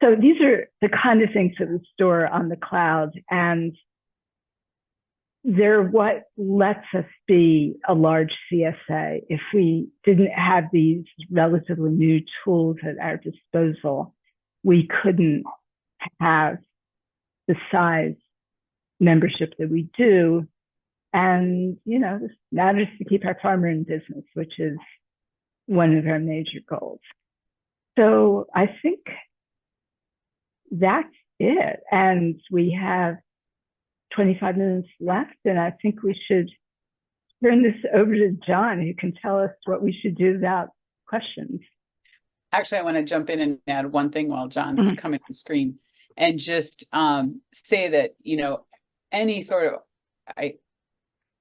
So these are the kind of things that we store on the cloud, and they're what lets us be a large CSA. If we didn't have these relatively new tools at our disposal, we couldn't have the size membership that we do. And, this matters to keep our farmer in business, which is one of our major goals. So I think that's it. And we have 25 minutes left, and I think we should turn this over to John, who can tell us what we should do about questions. Actually, I want to jump in and add one thing while John's coming on screen, and just say that, any sort of,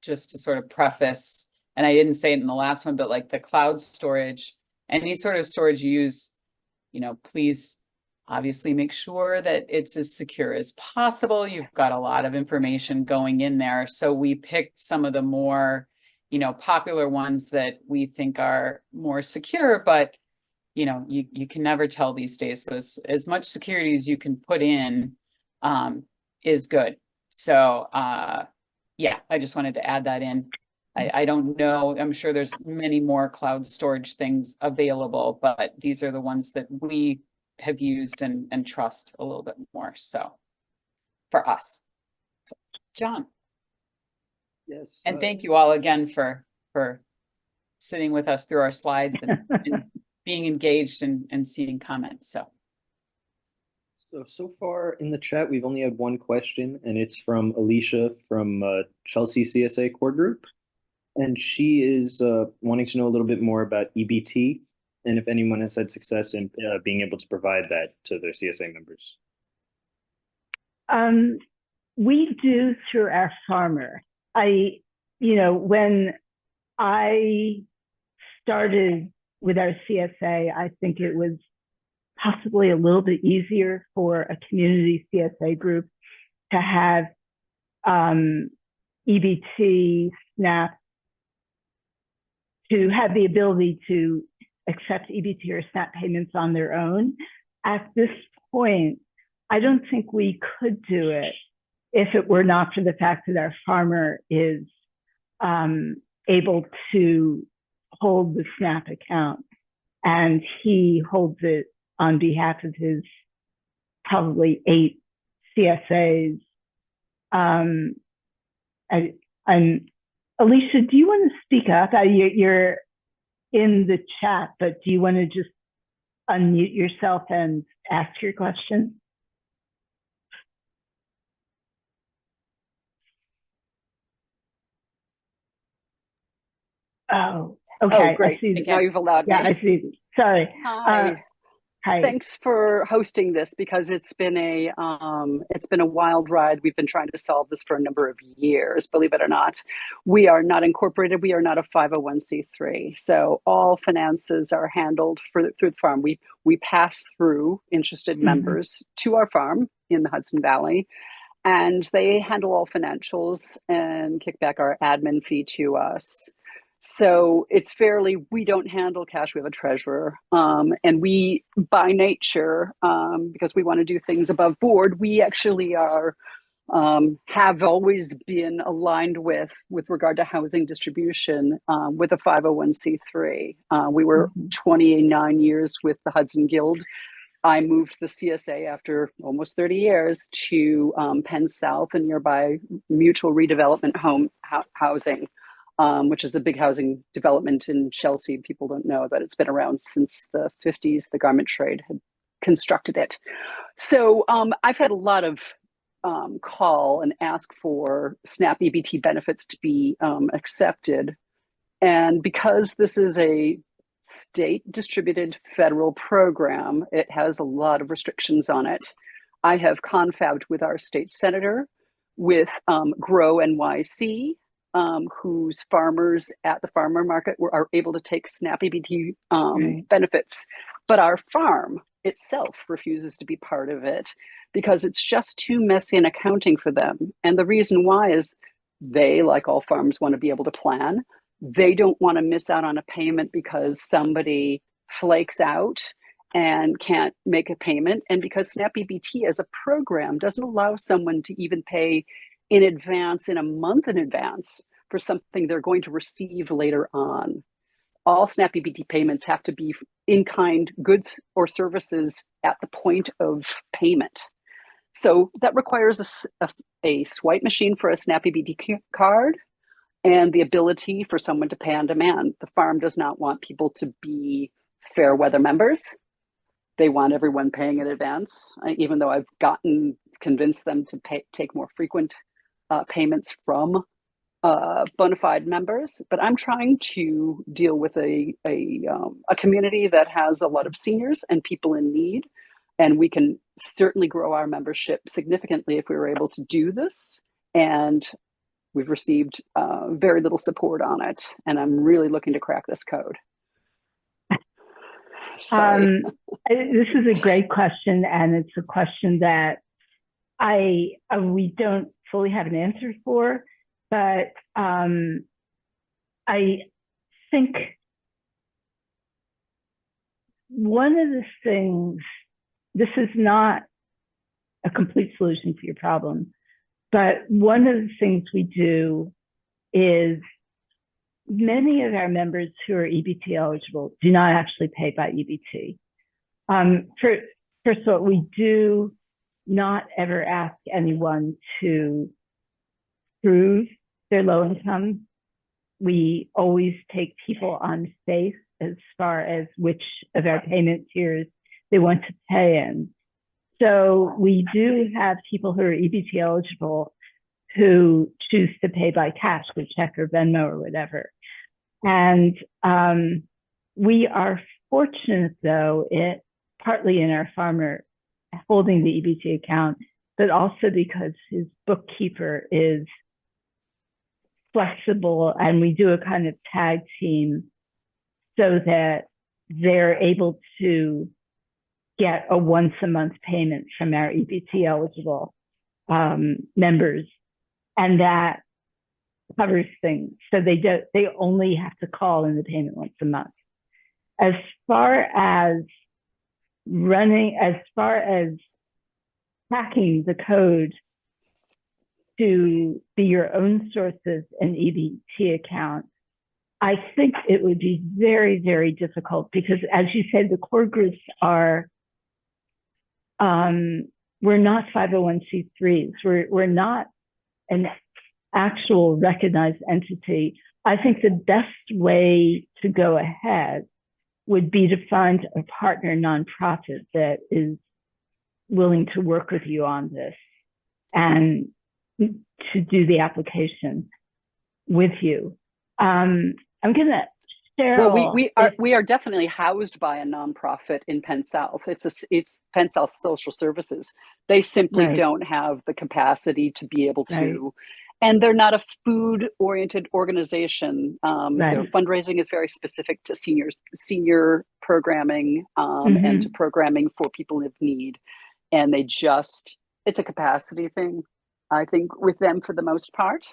just to sort of preface, and I didn't say it in the last one, but like the cloud storage, any sort of storage you use, please obviously make sure that it's as secure as possible. You've got a lot of information going in there. So we picked some of the more, popular ones that we think are more secure, but you can never tell these days. So as much security as you can put in is good. So yeah, I just wanted to add that in. I don't know, I'm sure there's many more cloud storage things available, but these are the ones that we have used and trust a little bit more. So for us, John. Yes. And thank you all again for sitting with us through our slides and being engaged and seeing comments. So far in the chat, we've only had one question, and it's from Alicia from Chelsea CSA Core Group. And she is wanting to know a little bit more about EBT and if anyone has had success in being able to provide that to their CSA members. We do through our farmer. When I started with our CSA, I think it was possibly a little bit easier for a community CSA group to have EBT, SNAP, to have the ability to accept EBT or SNAP payments on their own. At this point, I don't think we could do it if it were not for the fact that our farmer is able to hold the SNAP account, and he holds it on behalf of his probably 8 CSAs. Alicia, do you want to speak up? You're in the chat, but do you want to just unmute yourself and ask your question? Oh, okay. Oh, great. I see. Now you've allowed me. Yeah, I see. Sorry. Hi. Hi. Thanks for hosting this, because it's been a wild ride. We've been trying to solve this for a number of years, believe it or not. We are not incorporated. We are not a 501c3. So all finances are handled through the farm. We pass through interested members to our farm in the Hudson Valley, and they handle all financials and kick back our admin fee to us. So it's fairly, we don't handle cash, we have a treasurer. And we, by nature, because we want to do things above board, we actually are, have always been aligned with regard to housing distribution with a 501c3. We were 29 years with the Hudson Guild. I moved the CSA after almost 30 years to Penn South, a nearby mutual redevelopment housing, which is a big housing development in Chelsea. People don't know that it's been around since the 50s. The garment trade had constructed it. So I've had a lot of call and ask for SNAP EBT benefits to be accepted. And because this is a state distributed federal program, it has a lot of restrictions on it. I have confabed with our state senator, with Grow NYC, whose farmers at the farmer market are able to take SNAP EBT benefits, but our farm itself refuses to be part of it because it's just too messy in accounting for them. And the reason why is they, like all farms, want to be able to plan. They don't want to miss out on a payment because somebody flakes out and can't make a payment. And because SNAP EBT as a program doesn't allow someone to even pay in advance, in a month in advance, for something they're going to receive later on. All SNAP EBT payments have to be in-kind goods or services at the point of payment. So that requires a swipe machine for a SNAP EBT card and the ability for someone to pay on demand. The farm does not want people to be fair weather members. They want everyone paying in advance, even though I've convinced them to take more frequent payments from bona fide members. But I'm trying to deal with a community that has a lot of seniors and people in need. And we can certainly grow our membership significantly if we were able to do this. And we've received very little support on it. And I'm really looking to crack this code. This is a great question. And it's a question that we don't fully have an answer for. But I think one of the things, this is not a complete solution for your problem, but one of the things we do is many of our members who are EBT eligible do not actually pay by EBT. First of all, we do not ever ask anyone to prove their low income. We always take people on faith as far as which of our payment tiers they want to pay in. So we do have people who are EBT eligible who choose to pay by cash with check or Venmo or whatever. And we are fortunate, though, partly in our farmer holding the EBT account, but also because his bookkeeper is flexible, and we do a kind of tag team so that they're able to get a once a month payment from our EBT eligible members, and that covers things. So they only have to call in the payment once a month. As far as hacking the code to be your own sources an EBT account, I think it would be very, very difficult because, as you said, the core groups are, we're not 501c3s. We're not an actual recognized entity. I think the best way to go ahead would be to find a partner nonprofit that is willing to work with you on this and to do the application with you. I'm gonna share. Well, we are definitely housed by a nonprofit in Penn South. It's Penn South Social Services. They simply don't have the capacity to be able to, and they're not a food-oriented organization. Their fundraising is very specific to senior programming and to programming for people in need. And it's a capacity thing, I think, with them for the most part.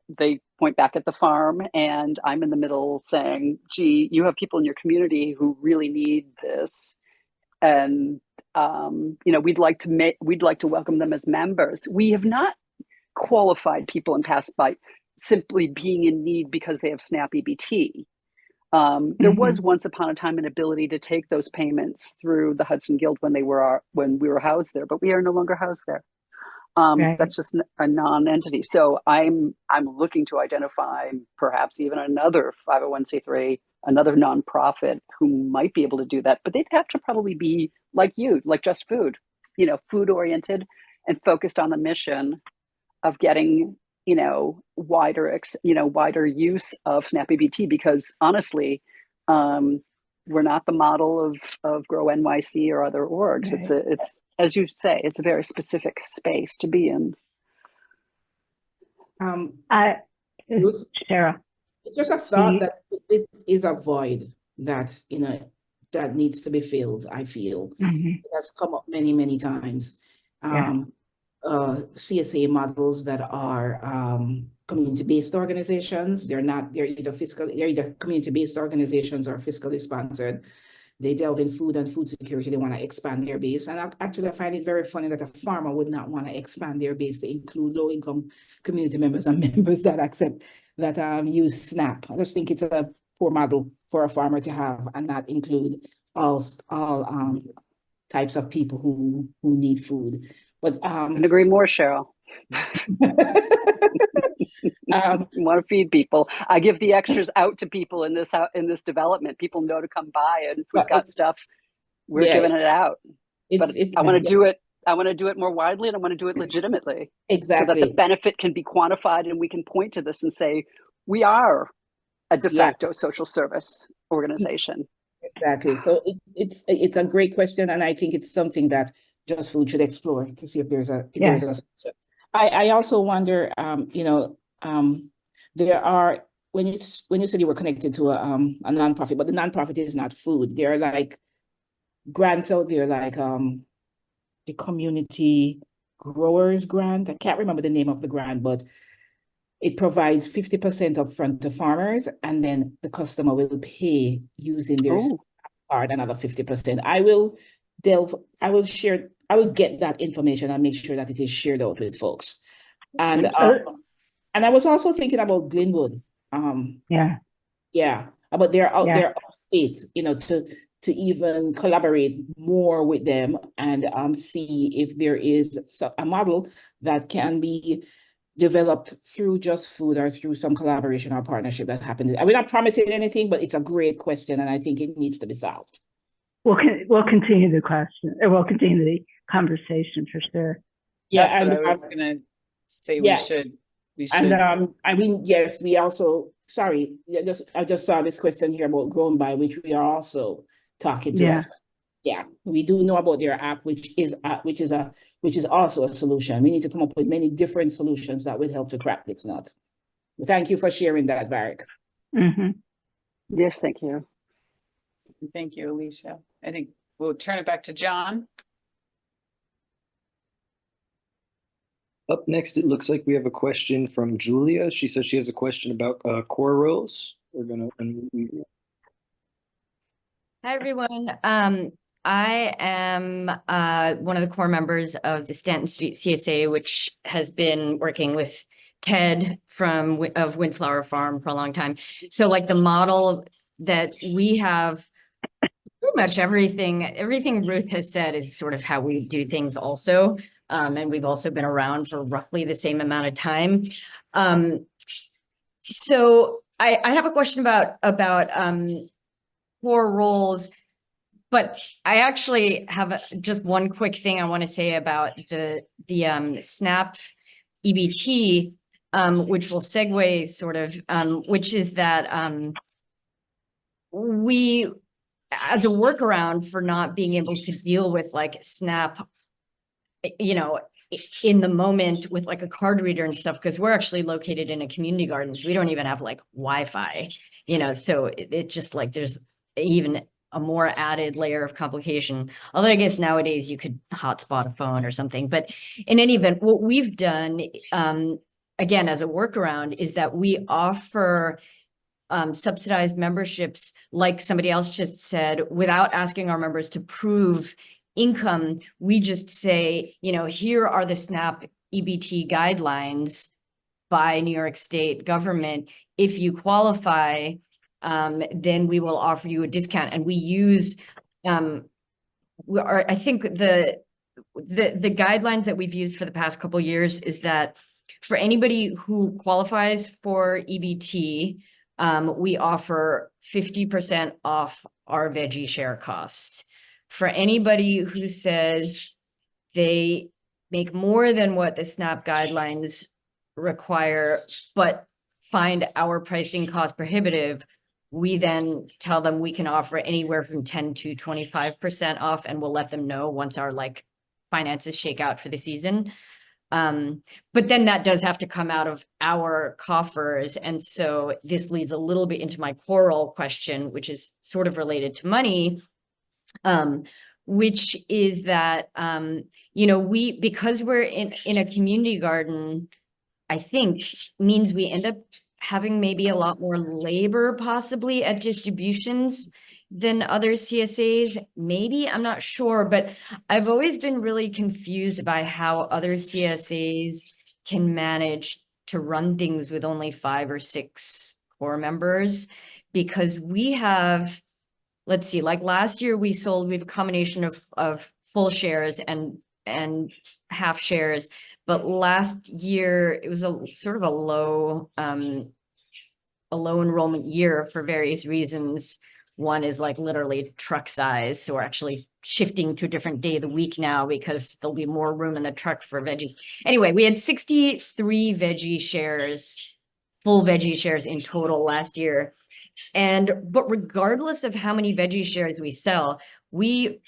they point back at the farm, and I'm in the middle saying, gee, you have people in your community who really need this. And, we'd like to welcome them as members. We have not qualified people in past by simply being in need because they have SNAP EBT. There was once upon a time an ability to take those payments through the Hudson Guild when we were housed there, but we are no longer housed there. Right. That's just a non-entity. So I'm looking to identify perhaps even another 501c3, another nonprofit who might be able to do that, but they'd have to probably be like you, like Just Food, food oriented and focused on the mission of getting, wider use of SNAP EBT, because honestly, we're not the model of Grow NYC or other orgs. Right. It's as you say, it's a very specific space to be in. Sarah. Just a thought that this is a void that, that needs to be filled, I feel. It has come up many, many times. CSA models that are community-based organizations, they're either community-based organizations or fiscally sponsored. They delve in food and food security. They want to expand their base. And actually, I find it very funny that a farmer would not want to expand their base to include low-income community members and members that accept that use SNAP. I just think it's a poor model for a farmer to have and not include all types of people who need food. But I couldn't agree more, Cheryl. You want to feed people. I give the extras out to people in this development. People know to come by, and if we've got stuff, we're giving it out. But I want to do it. I want to do it more widely, and I want to do it legitimately. Exactly. So that the benefit can be quantified, and we can point to this and say, we are a de facto social service organization. Exactly. So it's a great question, and I think it's something that Just Food should explore to see if there's a solution. I also wonder, there are, when you said you were connected to a nonprofit, but the nonprofit is not food. There are like grants out there, like the Community Growers Grant. I can't remember the name of the grant, but it provides 50% upfront to farmers, and then the customer will pay using their card another 50%. I will get that information and make sure that it is shared out with folks. And I was also thinking about Glenwood. About their upstate, to even collaborate more with them and see if there is a model that can be developed through Just Food or through some collaboration or partnership that happens. We're not promising anything, but it's a great question, and I think it needs to be solved. We'll continue the question, or we'll continue the conversation for sure. Yeah, that's what I was gonna say. We should. And I mean, yes, we also. Sorry, I just saw this question here about Grown By, which we are also talking to. Yeah, we do know about their app, which is also a solution. We need to come up with many different solutions that will help to crack this nut. Thank you for sharing that, Barak. Yes, thank you. Thank you, Alicia. I think we'll turn it back to John. Up next, it looks like we have a question from Julia. She says she has a question about core roles. We're gonna unmute. Hi, everyone. I am one of the core members of the Stanton Street CSA, which has been working with Ted of Windflower Farm for a long time. So like the model that we have, pretty much everything Ruth has said is sort of how we do things also. And we've also been around for roughly the same amount of time. So I have a question about core roles, but I actually have just one quick thing I want to say about the SNAP EBT, which will segue sort of, which is that we, as a workaround for not being able to deal with like SNAP, in the moment with like a card reader and stuff, because we're actually located in a community garden, so we don't even have like Wi-Fi, so it just like there's even a more added layer of complication. Although I guess nowadays you could hotspot a phone or something. But in any event, what we've done again, as a workaround, is that we offer subsidized memberships, like somebody else just said, without asking our members to prove income. We just say, you know, here are the SNAP EBT guidelines by New York State government. If you qualify, then we will offer you a discount. And we use, I think the guidelines that we've used for the past couple of years is that for anybody who qualifies for EBT, we offer 50% off our veggie share cost. For anybody who says they make more than what the SNAP guidelines require, but find our pricing cost prohibitive, we then tell them we can offer anywhere from 10 to 25% off, and we'll let them know once our finances shake out for the season. But then that does have to come out of our coffers. And so this leads a little bit into my choral question, which is sort of related to money, which is that, you know, because we're in a community garden, I think means we end up having maybe a lot more labor possibly at distributions than other CSAs. Maybe, I'm not sure, but I've always been really confused by how other CSAs can manage to run things with only 5 or 6 core members, because we have, let's see, like last year we have a combination of full shares and half shares, but last year it was a sort of a low enrollment year for various reasons. One is like literally truck size. So we're actually shifting to a different day of the week now because there'll be more room in the truck for veggies. Anyway, we had 63 veggie shares, full veggie shares in total last year. But regardless of how many veggie shares we sell, we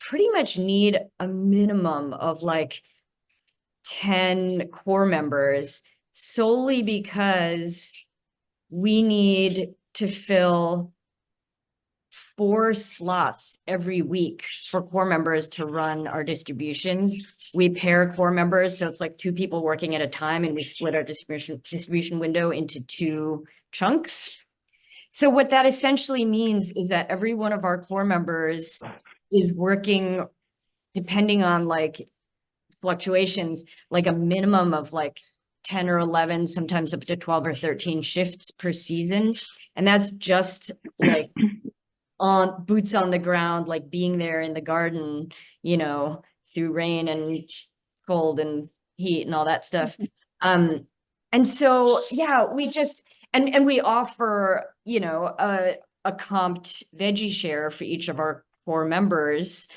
pretty much need a minimum of like 10 core members, solely because we need to fill 4 slots every week for core members to run our distributions. We pair core members, so it's like 2 people working at a time, and we split our distribution window into 2 chunks. So what that essentially means is that every one of our core members is working, depending on like fluctuations, like a minimum of like 10 or 11, sometimes up to 12 or 13 shifts per season. And that's just like on boots on the ground, like being there in the garden, you know, through rain and cold and heat and all that stuff. And so, yeah, we just, and we offer, you know, a comped veggie share for each of our core members,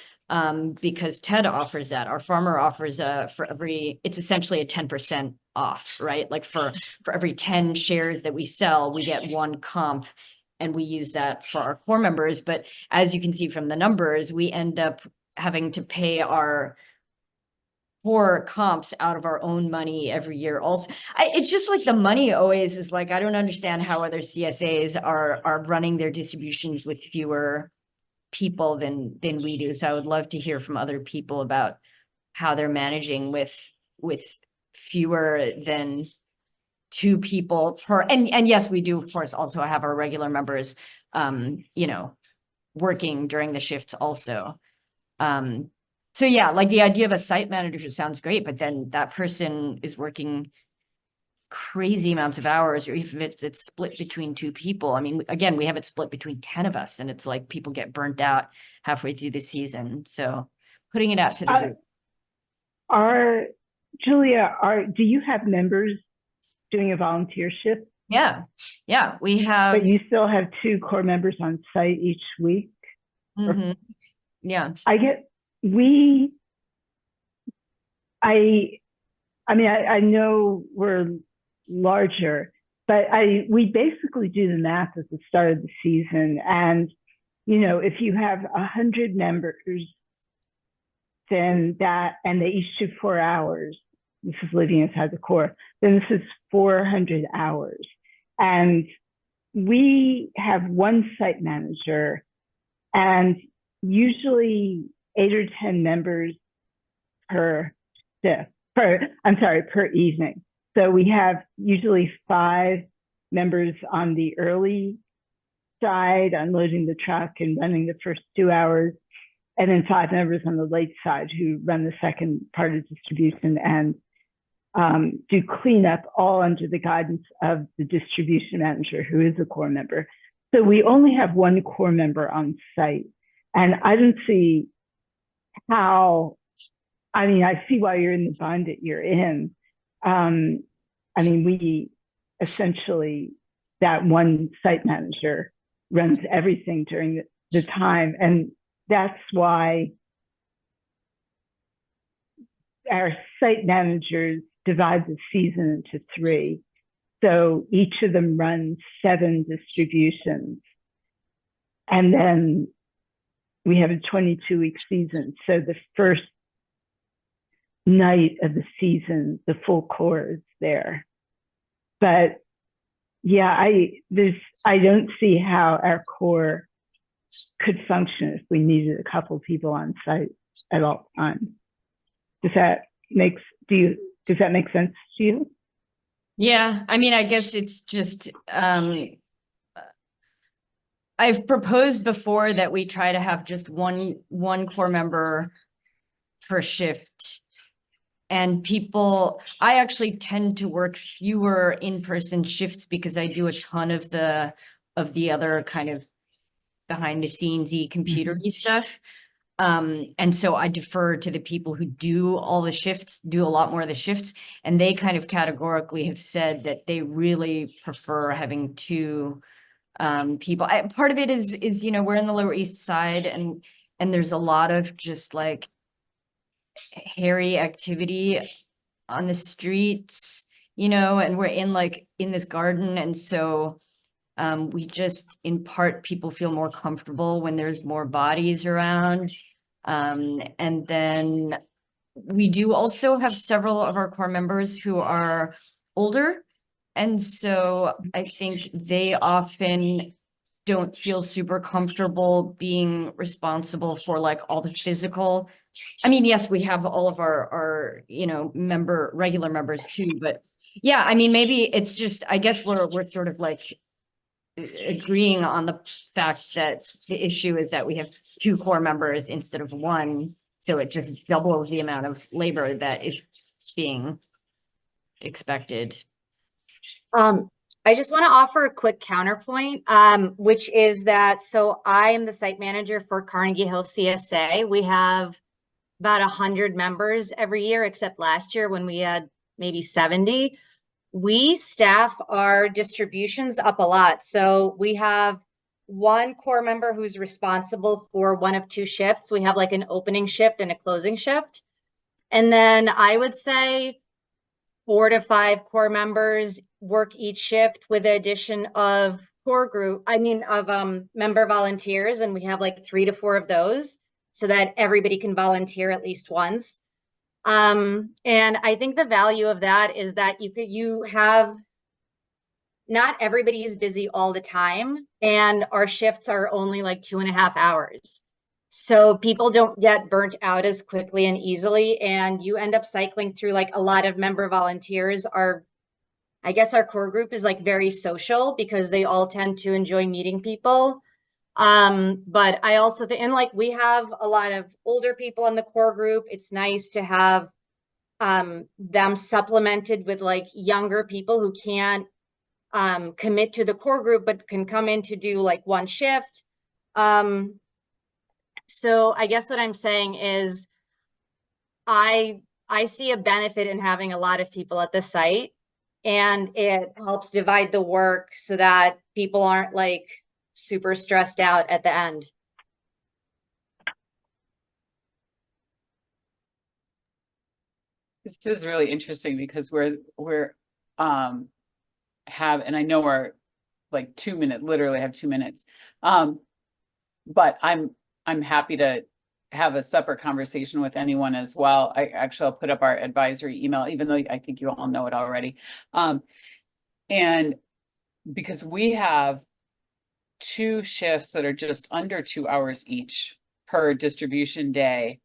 because TED offers that. Our farmer offers it's essentially a 10% off, right? Like for every 10 shares that we sell, we get 1 comp, and we use that for our core members. But as you can see from the numbers, we end up having to pay our core comps out of our own money every year. Also, it's just like the money always is like, I don't understand how other CSAs are running their distributions with fewer people than we do. So I would love to hear from other people about how they're managing with fewer than 2 people per, and yes, we do of course also have our regular members, you know, working during the shifts also. So yeah, like the idea of a site manager sounds great, but then that person is working crazy amounts of hours, or even if it's split between 2 people. I mean, again, we have it split between 10 of us, and it's like people get burnt out halfway through the season. So putting it out to the Julia, do you have members doing a volunteer shift? Yeah, we have. But you still have 2 core members on site each week? Mm-hmm. Yeah. I know we're larger, but we basically do the math at the start of the season. And, you know, if you have 100 members, then and they each do 4 hours, this is living inside the core, then this is 400 hours. And we have 1 site manager, and usually 8 or 10 members per evening. So we have usually 5 members on the early side, unloading the truck and running the first 2 hours, and then 5 members on the late side who run the second part of distribution and do cleanup, all under the guidance of the distribution manager, who is a core member. So we only have 1 core member on site. And I don't see how, I mean, I see why you're in the bind that you're in. I mean, we essentially, that one site manager runs everything during the time. And that's why our site managers divide the season into 3. So each of them runs 7 distributions. And then we have a 22-week season. So the first night of the season, the full core is there. But yeah, I don't see how our core could function if we needed a couple people on site at all times. Does that make sense to you? Yeah, I mean, I guess it's just, I've proposed before that we try to have just one core member per shift. And I actually tend to work fewer in-person shifts because I do a ton of the other kind of behind the scenes-y computer-y stuff. And so I defer to the people who do all the shifts, do a lot more of the shifts, and they kind of categorically have said that they really prefer having 2 people. Part of it is, you know, we're in the Lower East Side, and there's a lot of just like hairy activity on the streets, you know, and we're in this garden, and so we just, in part, people feel more comfortable when there's more bodies around. And then we do also have several of our core members who are older. And so I think they often don't feel super comfortable being responsible for like all the physical. I mean, yes, we have all of our you know, regular members too, but yeah, I mean, maybe it's just, I guess we're sort of like agreeing on the fact that the issue is that we have 2 core members instead of 1. So it just doubles the amount of labor that is being expected. I just want to offer a quick counterpoint, which is that, so I am the site manager for Carnegie Hill CSA. We have about 100 members every year, except last year when we had maybe 70. We staff our distributions up a lot. So we have 1 core member who's responsible for 1 of 2 shifts. We have like an opening shift and a closing shift. And then I would say 4 to 5 core members work each shift, with the addition of member volunteers. And we have like 3 to 4 of those so that everybody can volunteer at least once. And I think the value of that is that not everybody is busy all the time, and our shifts are only like 2.5 hours. So people don't get burnt out as quickly and easily, and you end up cycling through like a lot of member volunteers. I guess our core group is like very social because they all tend to enjoy meeting people. But I also think, and like we have a lot of older people in the core group. It's nice to have them supplemented with like younger people who can't commit to the core group but can come in to do like 1 shift. So I guess what I'm saying is I see a benefit in having a lot of people at the site, and it helps divide the work so that people aren't like super stressed out at the end. This is really interesting because we're and I know we're like 2 minutes, literally have 2 minutes. But I'm happy to have a separate conversation with anyone as well. I'll put up our advisory email, even though I think you all know it already. And because we have 2 shifts that are just under 2 hours each per distribution day,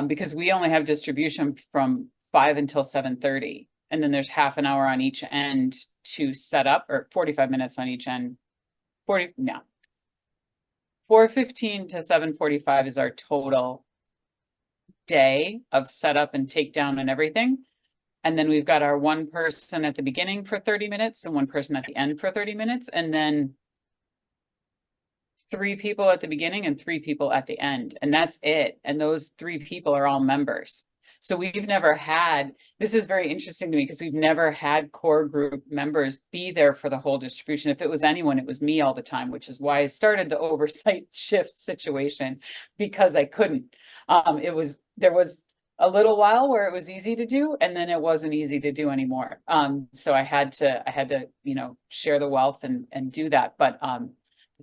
because we only have distribution from 5 until 7:30. and then there's half an hour on each end to set up, or 45 minutes on each end. 4:15 to 7:45 is our total day of setup and takedown and everything. And then we've got our one person at the beginning for 30 minutes and one person at the end for 30 minutes. And then 3 people at the beginning and 3 people at the end. And that's it. And those 3 people are all members. So we've never had, this is very interesting to me because we've never had core group members be there for the whole distribution. If it was anyone, it was me all the time, which is why I started the oversight shift situation, because I couldn't. There was a little while where it was easy to do, and then it wasn't easy to do anymore. So I had to, share the wealth and do that. But the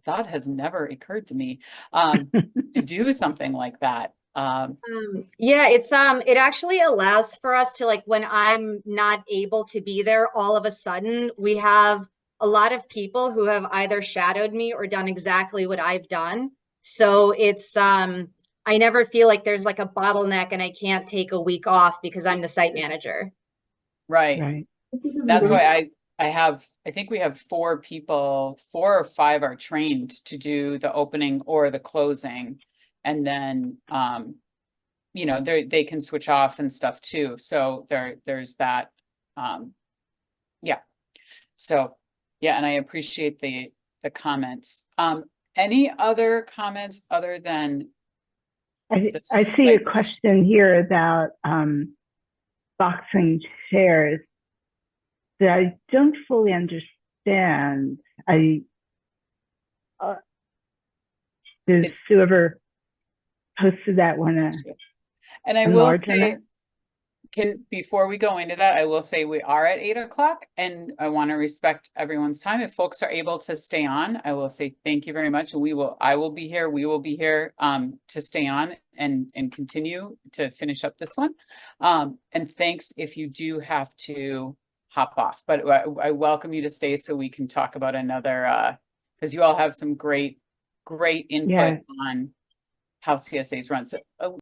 thought has never occurred to me to do something like that. Yeah, it actually allows for us to, like, when I'm not able to be there, all of a sudden we have a lot of people who have either shadowed me or done exactly what I've done. So it's I never feel like there's like a bottleneck and I can't take a week off because I'm the site manager. Right. That's why I think we have 4 people, 4 or 5 are trained to do the opening or the closing. And then, they can switch off and stuff too. So there's that. Yeah. So, yeah. And I appreciate the comments. Any other comments other than? I see a question here about boxing chairs that I don't fully understand. Does whoever posted that want to? And I will say, before we go into that, I will say we are at 8 o'clock and I want to respect everyone's time. If folks are able to stay on, I will say thank you very much. I will be here. We will be here to stay on and continue to finish up this one. And thanks if you do have to hop off, but I welcome you to stay so we can talk about another, because you all have some great input on how CSAs run. So